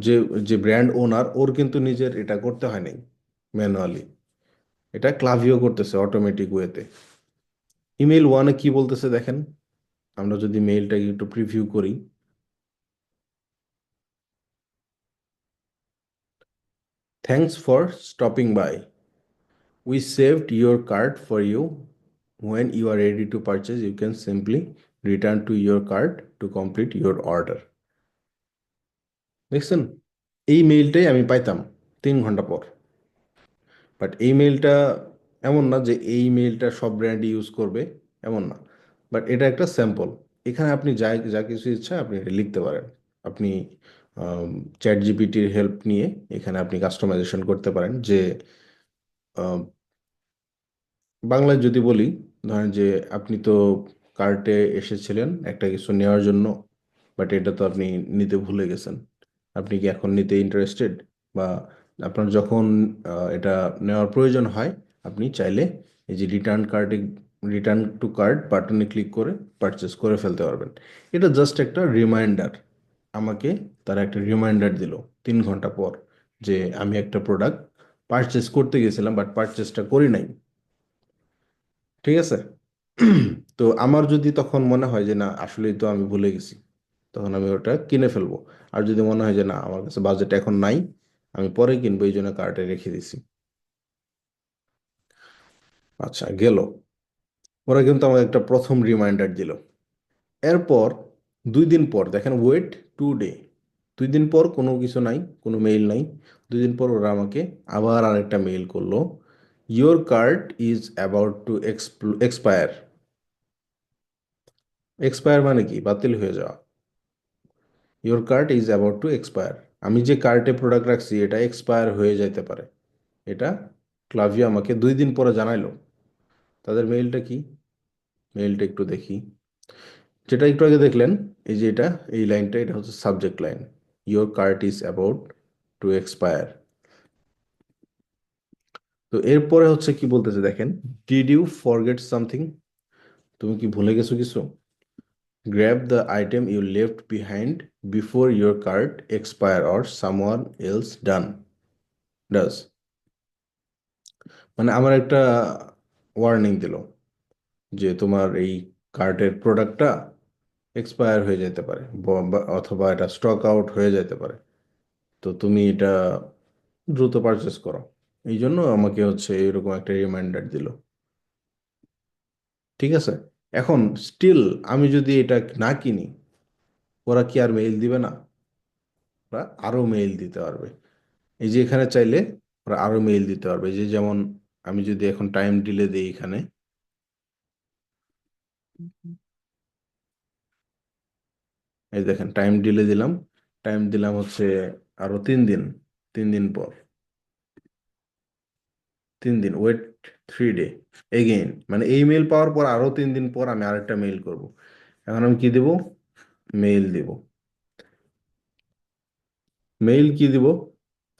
যে যে ব্র্যান্ড ওনার, ওর কিন্তু নিজের এটা করতে হয় নাই ম্যানুয়ালি, এটা ক্লাভিও করতেছে অটোমেটিক ওয়েতে। ইমেইল ওয়ানে কি বলতেছে দেখেন, আমরা যদি মেইলটাকে একটু প্রিভিউ করি, thanks for stopping by, we saved your card for you, when you are ready to purchase you can simply return to your cart to complete your order। দেখছেন, এই মেইলটাই আমি পাইতাম 3 ঘন্টা পর। বাট এই মেইলটা এমন না যে এই মেইলটা সব ব্র্যান্ড ইউজ করবে, এমন না। বাট এটা একটা স্যাম্পল। এখানে আপনি যা যা কিছু ইচ্ছা আপনি এটা লিখতে পারেন। আপনি চ্যাট জিপিটির হেল্প নিয়ে এখানে আপনি কাস্টমাইজেশন করতে পারেন যে বাংলায় যদি বলি, ধরেন যে আপনি তো কার্টে এসেছিলেন একটা কিছু নেওয়ার জন্য, বাট এটা তো আপনি নিতে ভুলে গেছেন। আপনি কি এখন নিতে ইন্টারেস্টেড? বা আপনার যখন এটা নেওয়ার প্রয়োজন হয়, আপনি চাইলে এই যে রিটার্ন টু কার্ট বাটনে ক্লিক করে পারচেস করে ফেলতে পারবেন। এটা জাস্ট একটা রিমাইন্ডার। আমাকে তারা একটা রিমাইন্ডার দিল 3 ঘন্টা পর যে আমি একটা প্রোডাক্ট পারচেস করতে গেছিলাম বাট পারচেসটা করি নাই। ঠিক আছে। তো আমার যদি তখন মনে হয় যে না আসলেই তো আমি ভুলে গেছি, তখন আমি ওটা কিনে ফেলবো। আর যদি মনে হয় যে না আমার কাছে বাজেট এখন নাই, আমি পরে কিনবো, এই জন্য কার্টে রেখে দিছি। আচ্ছা, গেল। ওরা কিন্তু আমাকে একটা প্রথম রিমাইন্ডার দিল। এরপর 2 দিন পর দেখেন, ওয়েট 2 ডে, 2 দিন পর কোনো কিছু নাই, কোনো মেইল নাই। 2 দিন পর ওরা আমাকে আবার আরেকটা মেইল করলো, your card is about to expire. Expire মানে কি? বাতিল হয়ে যাওয়া। Your cart is about to expire, আমি যে কার্টে প্রোডাক্ট রাখছি এটা এক্সপায়ার হয়ে যাইতে পারে। এটা ক্লাভিও আমাকে 2 দিন পরে জানাইলো। তাদের মেইলটা কি? মেইলটা একটু দেখি। যেটা একটু আগে দেখলেন, এই যে এটা, এই লাইনটা, এটা হচ্ছে subject line, your cart is about to expire. তো এরপরে হচ্ছে কি বলতেছে দেখেন, ডিড ইউ ফরগেট সামথিং, তুমি কি ভুলে গেছো কিছু? Grab the item you left behind before your cart expire or someone else does. মানে আমার একটা ওয়ার্নিং দিল যে তোমার এই কার্টের প্রোডাক্টটা এক্সপায়ার হয়ে যেতে পারে, অথবা এটা স্টক আউট হয়ে যেতে পারে। তো তুমি এটা দ্রুত পারচেস করো। এই জন্য আমাকে হচ্ছে এরকম একটা রিমাইন্ডার দিল। ঠিক আছে। এখন স্টিল আমি যদি এটা না কিনি, ওরা কি আর মেইল দিবে না? ওরা আরো মেইল দিতে পারবে। এই যে এখানে চাইলে ওরা আরো মেইল দিতে পারবে। এই যে যেমন আমি যদি এখন টাইম ডিলে দিই এখানে, এই দেখেন টাইম ডিলে দিলাম, টাইম দিলাম হচ্ছে আরো 3 দিন, 3 দিন পর, 3 দিন, ওয়েট 3 ডে এগেইন, মানে এই মেইল পাওয়ার পর আরো 3 দিন পর আমি আরেকটা মেইল করব। এখন আমি কি দিব? মেইল দিব। মেইল কি দিব?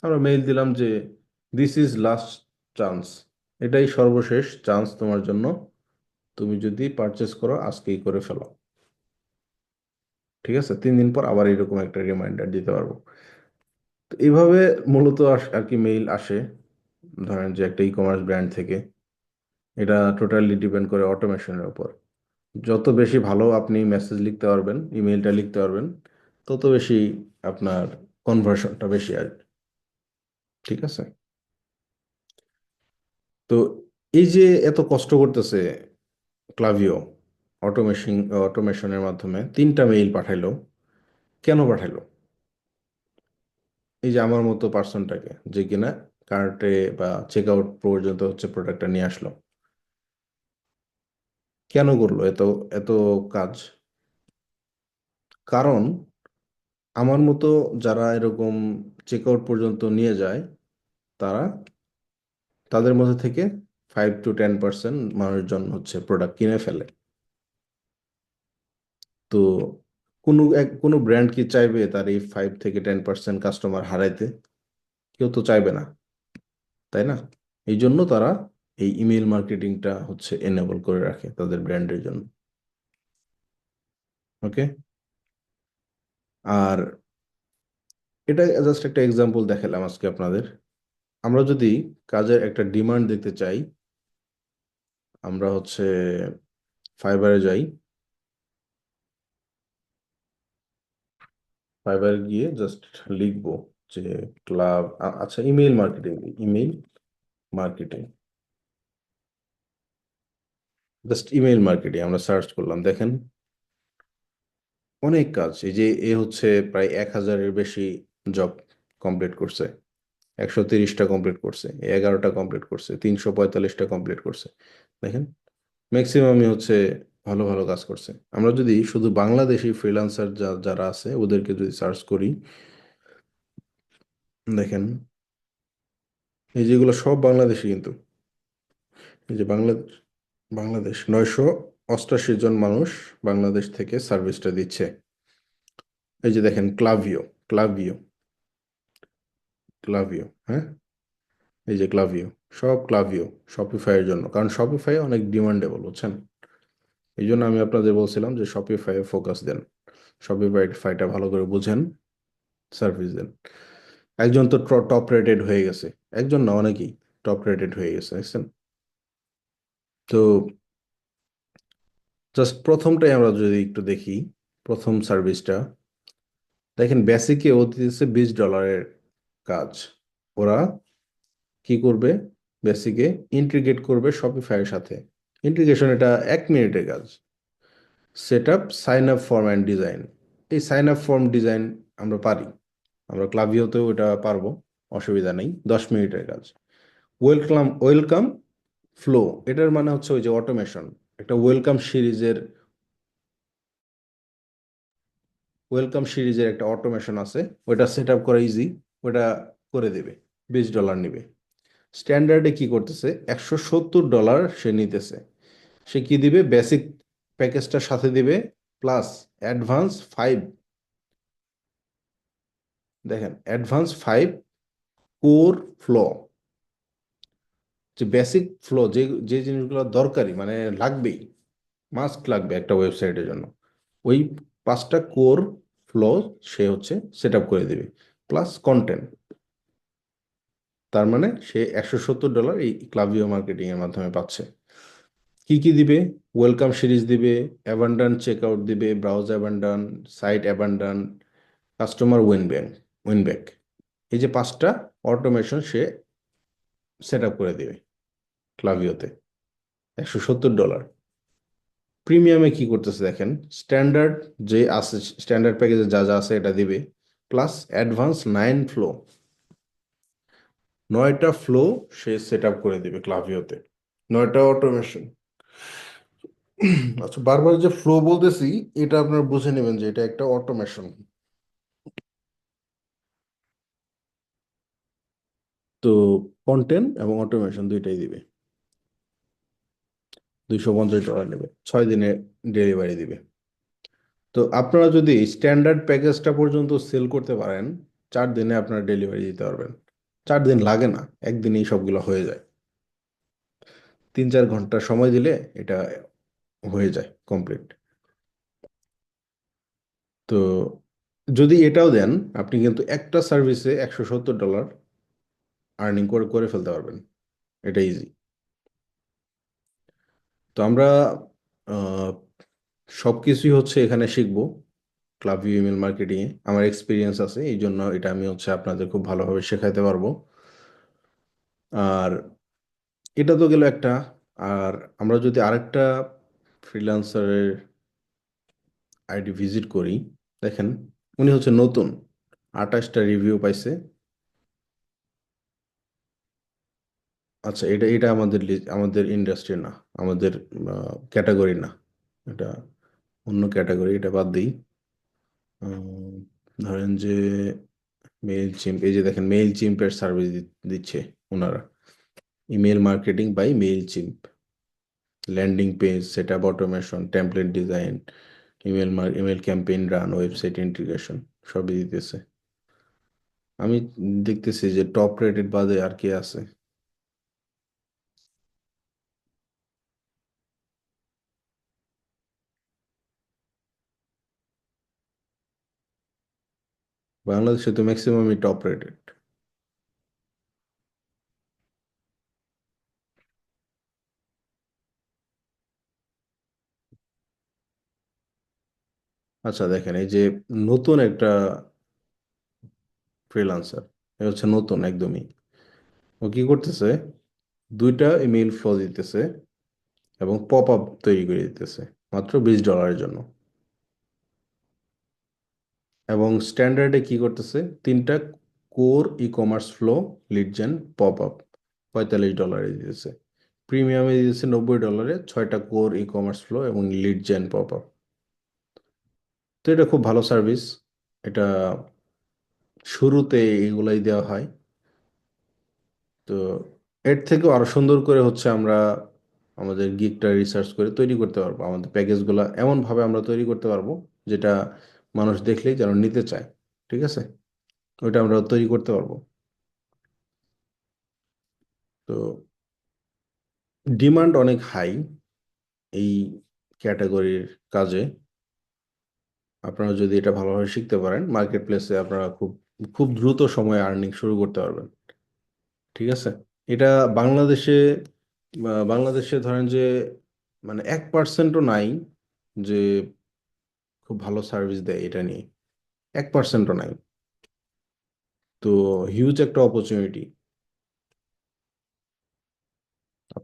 আমরা মেইল দিলাম যে দিস ইজ লাস্ট চান্স, এটাই সর্বশেষ চান্স তোমার জন্য, তুমি যদি পারচেস করো আজকেই করে ফেলো। ঠিক আছে, 3 দিন পর আবার এরকম একটা রিমাইন্ডার দিতে পারবো। তো এইভাবে মূলত আর কি মেইল আসে, ধরেন যে একটা ই কমার্স ব্র্যান্ড থেকে। এটা টোটালি ডিপেন্ড করে অটোমেশনের উপর। যত বেশি ভালো আপনি মেসেজ লিখতে পারবেন, ইমেলটা লিখতে পারবেন, তত বেশি আপনার কনভার্সনটা বেশি আসবে। ঠিক আছে। তো এই যে এত কষ্ট করতেছে ক্লাভিও অটোমেশনের মাধ্যমে 3টা মেইল পাঠাইলো, কেন পাঠাইলো? এই যে আমার মতো পার্সনটাকে, যে কিনা কার্টে বা চেক আউট পর্যন্ত হচ্ছে প্রোডাক্টটা নিয়ে আসলো, কেন করলো এত এত কাজ? কারণ আমার মতো যারা এরকম চেক আউট পর্যন্ত নিয়ে যায়, তারা তাদের মধ্যে থেকে 5 to 10% মানুষজন হচ্ছে প্রোডাক্ট কিনে ফেলে। তো কোনো ব্র্যান্ড কি চাইবে তার এই 5 থেকে 10% কাস্টমার হারাইতে? কেউ তো চাইবে না, তাই না? এই জন্য তারা এই ইমেল মার্কেটিংটা হচ্ছে এনেবল করে রাখে তাদের ব্র্যান্ডের জন্য। ওকে, আর এটা জাস্ট একটা এক্সাম্পল দেখালাম আজকে আপনাদের। আমরা যদি কাজের একটা ডিমান্ড দেখতে চাই, আমরা হচ্ছে ফাইবারে যাই। ফাইবারে গিয়ে জাস্ট লিখবো যে ক্লাব, আচ্ছা email marketing, email marketing, just email marketing আমরা সার্চ করলাম। দেখেন অনেক কাজ, এই যে এ হচ্ছে প্রায় 1000-এর বেশি জব কমপ্লিট করছে, 130টা কমপ্লিট করছে, 11টা কমপ্লিট করছে, 345টা কমপ্লিট করছে। দেখেন ম্যাক্সিমামই হচ্ছে ভালো ভালো কাজ করছে। আমরা যদি শুধু বাংলাদেশি ফ্রিল্যান্সার যারা আছে ওদেরকে যদি সার্চ করি, দেখেন এই যেগুলো সব বাংলাদেশি, কিন্তু এই যে বাংলাদেশ, বাংলাদেশ 988 জন মানুষ বাংলাদেশ থেকে সার্ভিসটা দিচ্ছে। এই যে দেখেন ক্লাভিও, ক্লাভিও, ক্লাভিও, হ্যাঁ, এই যে ক্লাভিও, সব ক্লাভিও শপিফাইয়ের জন্য, কারণ শপিফাই অনেক ডিমান্ডেবল, বুঝছেন? এই জন্য আমি আপনাদের বলছিলাম যে শপিফাইয়ে ফোকাস দেন, শপিফাইটা ভালো করে বুঝেন, সার্ভিস দেন। একজন তো টপ রেটেড হয়ে গেছে, একজন না অনেকেই টপ রেটেড হয়ে গেছে, দেখছেন? তো জাস্ট প্রথমটাই আমরা যদি একটু দেখি, প্রথম সার্ভিসটা দেখেন, বেসিকে ও দিতেছে $20 কাজ। ওরা কি করবে? বেসিকে ইন্টিগ্রেট করবে শপিফাইয়ের সাথে। ইন্টিগ্রেশন এটা 1 মিনিটের কাজ। Set up, sign up form and design. এই সাইন আপ ফর্ম ডিজাইন আমরা পারি, আমরা ক্লাভিওতেও এটা পারবো, অসুবিধা নেই, 10 মিনিটের কাজ। ওয়েলকাম, ওয়েলকাম ফ্লো, এটার মানে হচ্ছে ওই যে অটোমেশন, একটা ওয়েলকাম সিরিজের একটা অটোমেশন আছে, ওটা সেট আপ করা ইজি, ওটা করে দেবে, $20 নিবে। স্ট্যান্ডার্ডে কি করতেছে, $170 সে নিতেছে। সে কি দিবে? বেসিক প্যাকেজটার সাথে দিবে, প্লাস অ্যাডভান্স 5, দেখেন অ্যাডভান্স 5 কোর ফ্লো, যে বেসিক ফ্লো, যে যে জিনিসগুলো দরকারি মানে লাগবেই, মাস্ট লাগবে একটা ওয়েবসাইটের জন্য, ওই 5টা কোর ফ্লো সে হচ্ছে সেট আপ করে দেবে, প্লাস কন্টেন্ট। তার মানে সে $170 এই ক্লাভিও মার্কেটিং এর মাধ্যমে পাচ্ছে। কি কি দিবে? ওয়েলকাম সিরিজ দিবে, অ্যাবান্ডান চেকআউট দিবে, browse abandon, site abandon, customer winback, এই যে 5টা অটোমেশন সে সেট আপ করে দিবে ক্লাভিওতে, $170। প্রিমিয়ামে কি করতেছে দেখেন, স্ট্যান্ডার্ড যে আছে, স্ট্যান্ডার্ড প্যাকেজে যা যা আছে এটা দিবে, প্লাস অ্যাডভান্স 9 ফ্লো, 9টা ফ্লো সে সেট আপ করে দিবে ক্লাভিওতে, 9টা অটোমেশন। আচ্ছা, বারবার যে ফ্লো বলতেছি, এটা আপনারা বুঝে নেবেন যে এটা একটা অটোমেশন। তো কন্টেন্ট এবং অটোমেশন দুইটাই দিবে, $250 নেবে, 6 দিনে ডেলিভারি দিবে। তো আপনারা যদি স্ট্যান্ডার্ড প্যাকেজটা পর্যন্ত সেল করতে পারেন, 4 দিনে আপনারা ডেলিভারি দিতে পারবেন। 4 দিন লাগে না, একদিনেই সবগুলো হয়ে যায়। 3-4 ঘন্টা সময় দিলে এটা হয়ে যায় কমপ্লিট। তো যদি এটাও দেন, আপনি কিন্তু একটা সার্ভিসে $170 আর্নিং করে করে ফেলতে পারবেন, এটা ইজি। তো আমরা সব কিছুই হচ্ছে এখানে শিখবো ক্লাভিও ইমেল মার্কেটিংয়ে। আমার এক্সপিরিয়েন্স আছে, এই জন্য এটা আমি হচ্ছে আপনাদের খুব ভালোভাবে শেখাতে পারবো। আর এটা তো গেল একটা। আর আমরা যদি আরেকটা ফ্রিল্যান্সারের আইডি ভিজিট করি, দেখেন উনি হচ্ছে নতুন, 28টা রিভিউ পাইছে। আচ্ছা, এটা এটা আমাদের আমাদের ইন্ডাস্ট্রি না, আমাদের ক্যাটাগরি না, এটা অন্য ক্যাটাগরি, এটা বাদ দিই। উম, ধরেন যে মেইল চিম্প, এই যে দেখেন মেইল চিম্পের সার্ভিস দিচ্ছে ওনারা। Email marketing by Mailchimp, landing page set up, automation, template design, email campaign run, website integration সবই দিতেছে। আমি দেখতেছি যে টপ রেটেড বাদে আর কে আছে। বাংলাদেশে তো ম্যাক্সিমামই টপ রেটেড। আচ্ছা দেখেন, এই যে নতুন একটা ফ্রিল্যান্সার, এ হচ্ছে নতুন একদমই। ও কি করতেছে, দুইটা ইমেইল ফ্লো দিতেছে এবং পপ আপ তৈরি করে দিতেছে মাত্র $20 জন্য। এবং স্ট্যান্ডার্ডে কি করতেছে, তিনটা core e commerce flow, lead gen, pop up $45 দিতেছে। প্রিমিয়ামে দিতেছে $90, 6টা কোর ই কমার্স ফ্লো এবং লিড জেন, পপ আপ। তো এটা খুব ভালো সার্ভিস। এটা শুরুতে এগুলাই দেওয়া হয়। তো এর থেকেও আরো সুন্দর করে হচ্ছে আমরা আমাদের গিগটা রিসার্চ করে তৈরি করতে পারবো, আমাদের প্যাকেজগুলো এমন ভাবে আমরা তৈরি করতে পারবো যেটা মানুষ দেখলেই যেন নিতে চায়। ঠিক আছে, ওইটা আমরা তৈরি করতে পারবো। তো ডিমান্ড অনেক হাই এই ক্যাটাগরির কাজে। আপনারা যদি এটা ভালোভাবে শিখতে পারেন, মার্কেট প্লেসে আপনারা খুব খুব দ্রুত সময়ে আর্নিং শুরু করতে পারবেন। ঠিক আছে, এটা বাংলাদেশে বাংলাদেশে ধরেন যে মানে 1%ও নাই যে খুব ভালো সার্ভিস দেয় এটা নিয়ে, 1%ও নাই। তো হিউজ একটা অপরচুনিটি।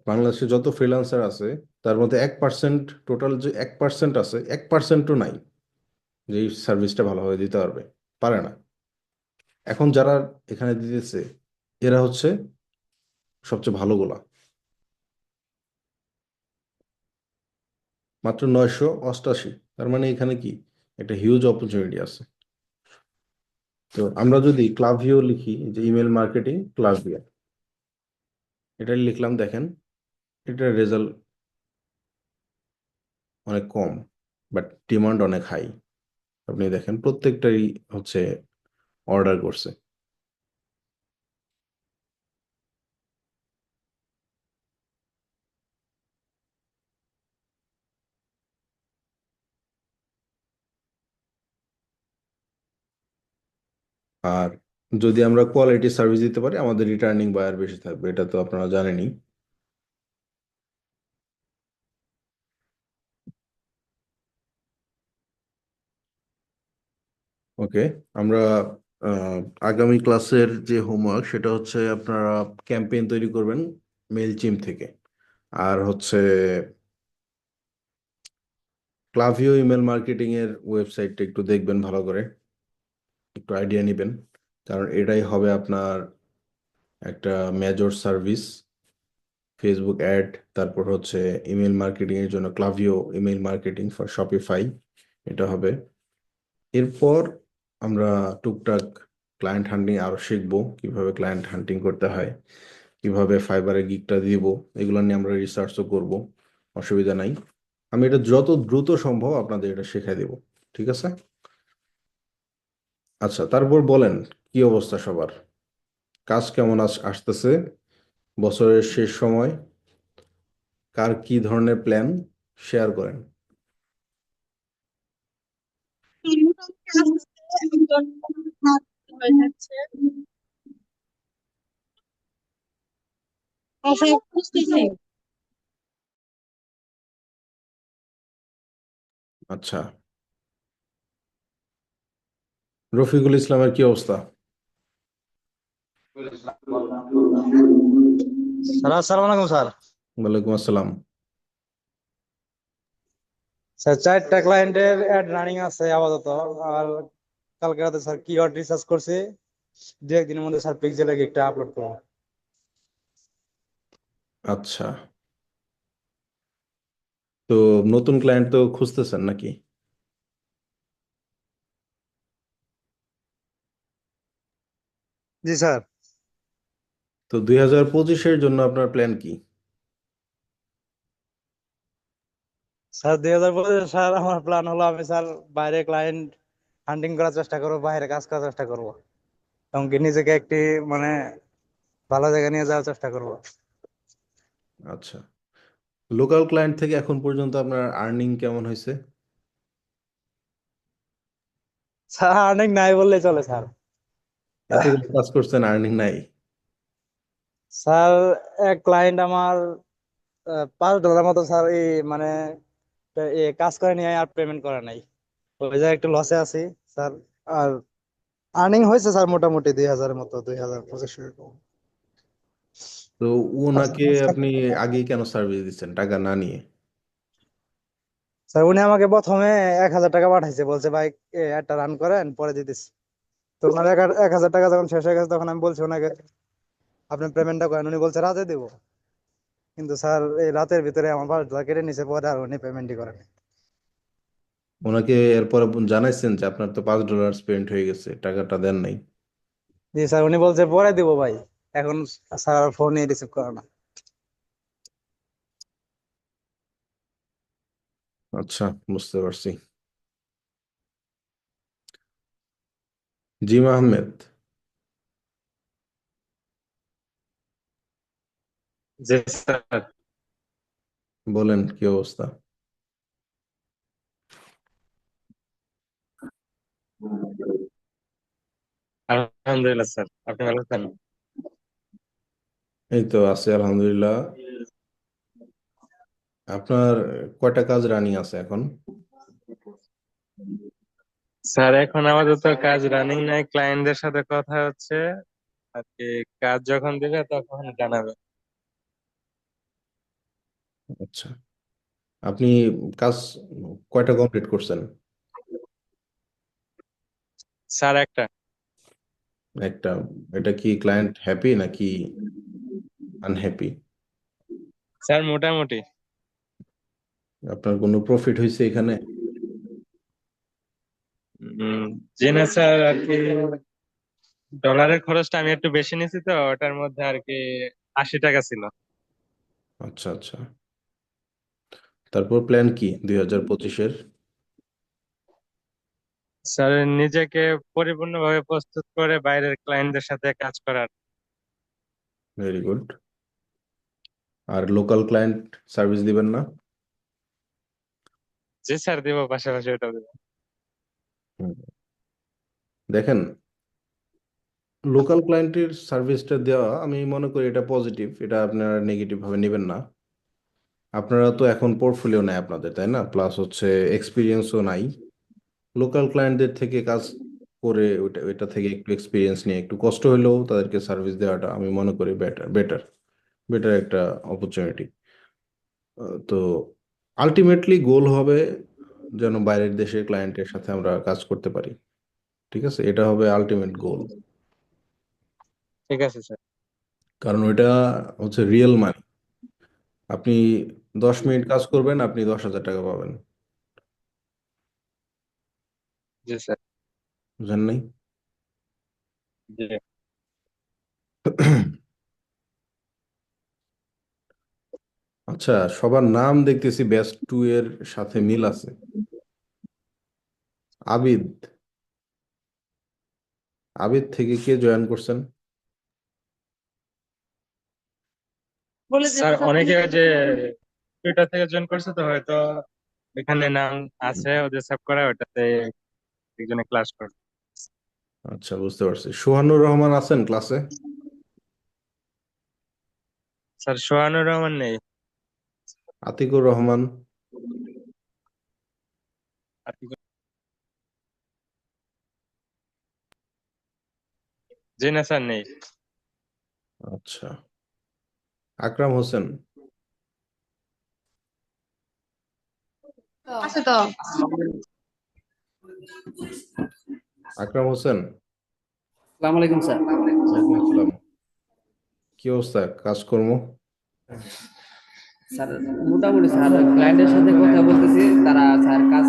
বাংলাদেশে যত ফ্রিল্যান্সার আছে তার মধ্যে 1%, টোটাল যে 1% আছে, 1%ও নাই যে এই সার্ভিসটা ভালোভাবে দিতে পারবে, পারে না। এখন যারা এখানে দিতেছে এরা হচ্ছে সবচেয়ে ভালোগুলা। মাত্র 988, তার মানে এখানে কি একটা হিউজ অপরচুনিটি আছে। তো আমরা যদি ক্লাভিও লিখি, যে ইমেল মার্কেটিং ক্লাভিও, এটা লিখলাম, দেখেন এটার রেজাল্ট অনেক কম, বাট ডিমান্ড অনেক হাই। আপনি দেখেন প্রত্যেকটাই হচ্ছে অর্ডার করছে। আর যদি আমরা কোয়ালিটি সার্ভিস দিতে পারি, আমাদের রিটার্নিং বায়ার বেশি থাকবে, এটা তো আপনারা জানেনই। ওকে, আমরা আহ, আগামী ক্লাসের যে হোমওয়ার্ক সেটা হচ্ছে আপনারা ক্যাম্পেইন তৈরি করবেন মেল চিম থেকে। আর হচ্ছে ক্লাভিও ইমেল মার্কেটিং এর ওয়েবসাইটটা একটু দেখবেন ভালো করে, একটু আইডিয়া নেবেন। কারণ এটাই হবে আপনার একটা মেজর সার্ভিস। ফেসবুক অ্যাড, তারপর হচ্ছে ইমেল মার্কেটিং এর জন্য ক্লাভিও ইমেল মার্কেটিং ফর শপিফাই, এটা হবে। এরপর আমরা টুকটাক ক্লায়েন্ট হান্টিং আরো শিখবো, কিভাবে ক্লায়েন্ট হান্টিং করতে হয়, কিভাবে ফাইবারে গিগটা দিব, এগুলো নিয়ে আমরা রিসার্চও করব। অসুবিধা নাই, আমি এটা যত দ্রুত সম্ভব আপনাদের এটা শেখাই দেব। ঠিক আছে। আচ্ছা, তারপর বলেন কি অবস্থা সবার, কাজ কেমন আসতেছে, বছরের শেষ সময় কার কি ধরনের প্ল্যান শেয়ার করেন। হয়ে যাচ্ছে। আশা বুঝতেছি। আচ্ছা, রফিকুল ইসলামের কি অবস্থা? স্যার আসসালামু আলাইকুম স্যার। ওয়ালাইকুম আসসালাম। স্যার 4টা ক্লায়েন্টের অ্যাড রানিং আছে আপাতত। আর কালকে রাতে স্যার কিওয়ার্ড রিসার্চ করছি, 2-1 দিনের মধ্যে স্যার পিক্সেলে একটা আপলোড করবো। আচ্ছা, তো নতুন ক্লায়েন্ট তো খুঁজতেছেন নাকি? জি স্যার। তো 2025-এর জন্য আপনার প্ল্যান কি? স্যার 2025 স্যার আমার প্ল্যান হলো আমি স্যার বাইরে ক্লায়েন্ট হান্টিং করার চেষ্টা করবো, বাইরে কাজ করার চেষ্টা করবো, এমনকি নিজেকে একটি মানে ভালো জায়গায় নিয়ে যাওয়ার চেষ্টা করবো। আচ্ছা, লোকাল ক্লায়েন্ট থেকে এখন পর্যন্ত আপনার আর্নিং কেমন হয়েছে? স্যার অনেক নাই বললেই চলে স্যার। এতগুলো কাজ করছেন, আর্নিং নাই? স্যার এক ক্লায়েন্ট আমার $5 মতো স্যার এই মানে কাজ করে নিয়ে আর পেমেন্ট করে নাই, ওই জায়গায় একটু লসে আছি স্যার। আর আর্নিং হয়েছে স্যার মোটামুটি 2000-এর মতো, 2025 এরকম। তো ওনাকে আপনি আগেই কেন সার্ভিস দিচ্ছেন টাকা না নিয়ে? স্যার উনি আমাকে প্রথমে 1000 টাকা পাঠাইছে, বলছে ভাই একটা রান করেন পরে দিতেছি। তো ওনার 1000 টাকা যখন শেষ হয়ে গেছে তখন আমি বলছি ওনাকে আপনি পেমেন্টটা করেন, উনি বলছে রাতে দিব। কিন্তু স্যার এই রাতের ভিতরে আমার $5 কেটে নিছে, পরে আর উনি পেমেন্টই করেন। ওনাকে এরপরে জানাইছেন যে আপনার তো $5 স্পেন্ড হয়ে গেছে, টাকাটা দেন নাই? জি স্যার, উনি বলছে পরে দিব ভাই। এখন স্যার ফোনই রিসিভ করে না। আচ্ছা, বুঝতে পারছি। জিম আহমেদ, জি স্যার। বলেন কি অবস্থা? আলহামদুলিল্লাহ স্যার, আপনি ভালো আছেন? এই তো আছে আলহামদুলিল্লাহ। আপনার কয়টা কাজ রানিং আছে এখন? স্যার এখন আপাতত কাজ রানিং নাই, ক্লায়েন্টদের সাথে কথা হচ্ছে আর কি। কাজ যখন দিবে তখন জানাবে। আচ্ছা, আপনি কাজ কয়টা কমপ্লিট করছেন? স্যার একটা। একটা? এটা কি ক্লায়েন্ট হ্যাপি নাকি আনহ্যাপি? স্যার মোটামুটি। আপনার কোনো প্রফিট হয়েছে এখানে? উম, জি না স্যার, আর কি ডলারের খরচটা আমি একটু বেশি নিয়েছি তো ওটার মধ্যে আর কি 80 টাকা ছিল। আচ্ছা আচ্ছা, তারপর প্ল্যান কি 2025-এর? স্যার নিজেকে পরিপূর্ণভাবে প্রস্তুত করে বাইরের ক্লায়েন্টদের সাথে কাজ করার। Very good. আর লোকাল ক্লায়েন্ট সার্ভিস দিবেন না? জি স্যার, দিব, পাশাপাশি ওটা দিব। হুম। দেখেন, লোকাল ক্লায়েন্টের সার্ভিসটা দেওয়া আমি মনে করি এটা পজিটিভ, এটা আপনারা নেগেটিভ ভাবে নেবেন না। আপনারা তো এখন পোর্টফোলিও নাই আপনাদের, তাই না? প্লাস হচ্ছে এক্সপিরিয়েন্সও নাই। লোকাল ক্লায়েন্টদের থেকে কাজ করে ওইটা ওইটা থেকে একটু এক্সপিরিয়েন্স নিয়ে একটু কষ্ট হলেও তাদেরকে সার্ভিস দেওয়াটা আমি মনে করি বেটার বেটার বেটার একটা অপরচুনিটি। তো আলটিমেটলি গোল হবে যেন বাইরের দেশের ক্লায়েন্টের সাথে আমরা কাজ করতে পারি। ঠিক আছে, এটা হবে আলটিমেট গোল। ঠিক আছে স্যার। কারণ ওইটা হচ্ছে রিয়েল মানি। আপনি 10 মিনিট কাজ করবেন, আপনি 10,000 টাকা পাবেন। জি স্যার। বুঝেন নাই? জি। আচ্ছা, সবার নাম দেখতেছি বেস্ট 2 এর সাথে মিল আছে। আবিদ, আবিদ থেকে কে জয়েন করছেন? স্যার অনেকে ওই যে টুইটার থেকে জয়েন করছে তো হয়তো এখানে নাম আছে ওদের সেভ করা, ওটাতে একজনে ক্লাস করে। আচ্ছা, বুঝতে পারছি। সোহানুর রহমান আছেন ক্লাসে? স্যার সোহানুর রহমান নেই। আতিকুর রহমান? আপনি- জি না স্যার, নেই। আচ্ছা, আকরাম হোসেন? আছে তো। আকরাম হোসেন, আসসালামু আলাইকুম স্যার। ওয়ালাইকুম আসসালাম। কি অবস্থা কাজকর্ম? স্যার মোটামুটি স্যার ক্লায়েন্টের সাথে কথা বলতেছি, তারা স্যার কাজ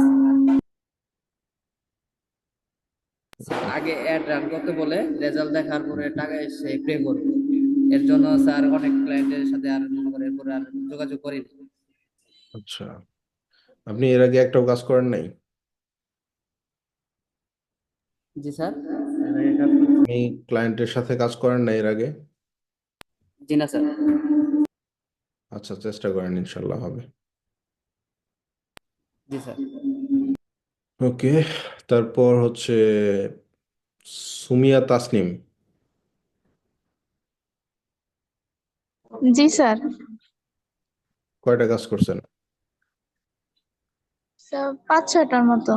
আগে অ্যাড রান করতে বলে, রেজাল্ট দেখার পরে টাকা এসে পে করবে। এর জন্য স্যার অনেক ক্লায়েন্টের সাথে আর মনে করে এরপরে আর যোগাযোগ করিনি। আচ্ছা, আপনি এর আগে একটাও কাজ করেন নাই? জি স্যার। আপনি ক্লায়েন্টের সাথে কাজ করেন নাই এর আগে? জি না স্যার। আচ্ছা, চেষ্টা করেন, ইনশাল্লাহ হবে। জি স্যার। ওকে, তারপর হচ্ছে সুমিয়া তাসনিম, জি স্যার। কয়টা কাজ করছেন? স্যার 5-6টার মতো।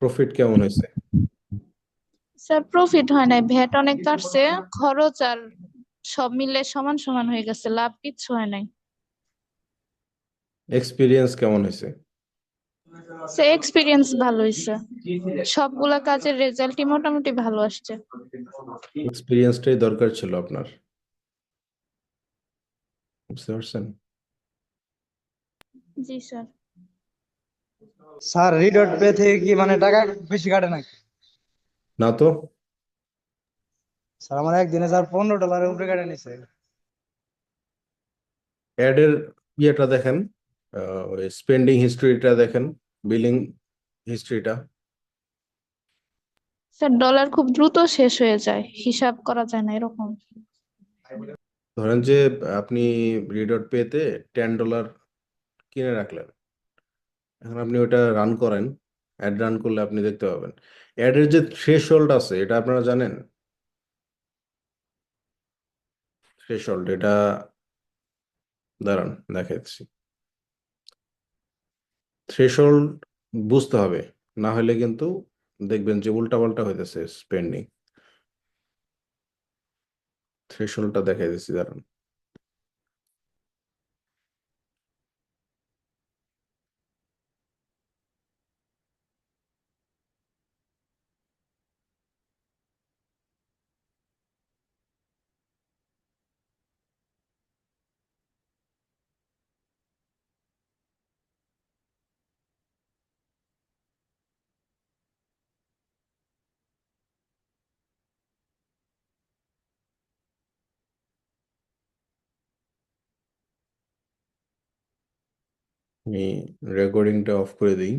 প্রফিট কেমন হয়েছে? স্যার প্রফিট হয় নাই, ভ্যাট অনেক কাটছে, খরচ আর সব মিলে সমান সমান হয়ে গেছে, লাভ কিচ্ছু হয় নাই। এক্সপিরিয়েন্স কেমন হয়েছে? সে এক্সপিরিয়েন্স ভালো হয়েছে, সবগুলা কাজের রেজাল্টই মোটামুটি ভালো আসছে। এক্সপিরিয়েন্সটাই দরকার ছিল আপনার, বুঝতে পারছেন? জি স্যার। স্যার রিডট পে থেকে কি মানে টাকা বেশি কাটে নাকি? না তো। স্যার আমার একদিনে স্যার $15 উপরে কাটে নিছে। অ্যাডের ইয়েটা দেখেন, স্পেন্ডিং হিস্ট্রিটা দেখেন, বিলিং হিস্ট্রিটা। স্যার ডলার খুব দ্রুত শেষ হয়ে যায়, হিসাব করা যায় না এরকম। ধরেন যে আপনি রিডট পেতে $10 কিনে রাখলেন, এখন আপনি ওটা রান করেন, অ্যাড রান করলে আপনি দেখতে পাবেন অ্যাডের যে থ্রেশহোল্ড আছে, এটা আপনারা জানেন? থ্রেশহোল্ড এটা, দাঁড়ান দেখাচ্ছি। থ্রেশহোল্ড বুঝতে হবে, না হলে কিন্তু দেখবেন যে উল্টাপাল্টা হইতেছে স্পেন্ডিং। থ্রেশহোল্ডটা দেখাই দিচ্ছি, দাঁড়ান। আমি রেকর্ডিংটা অফ করে দিই।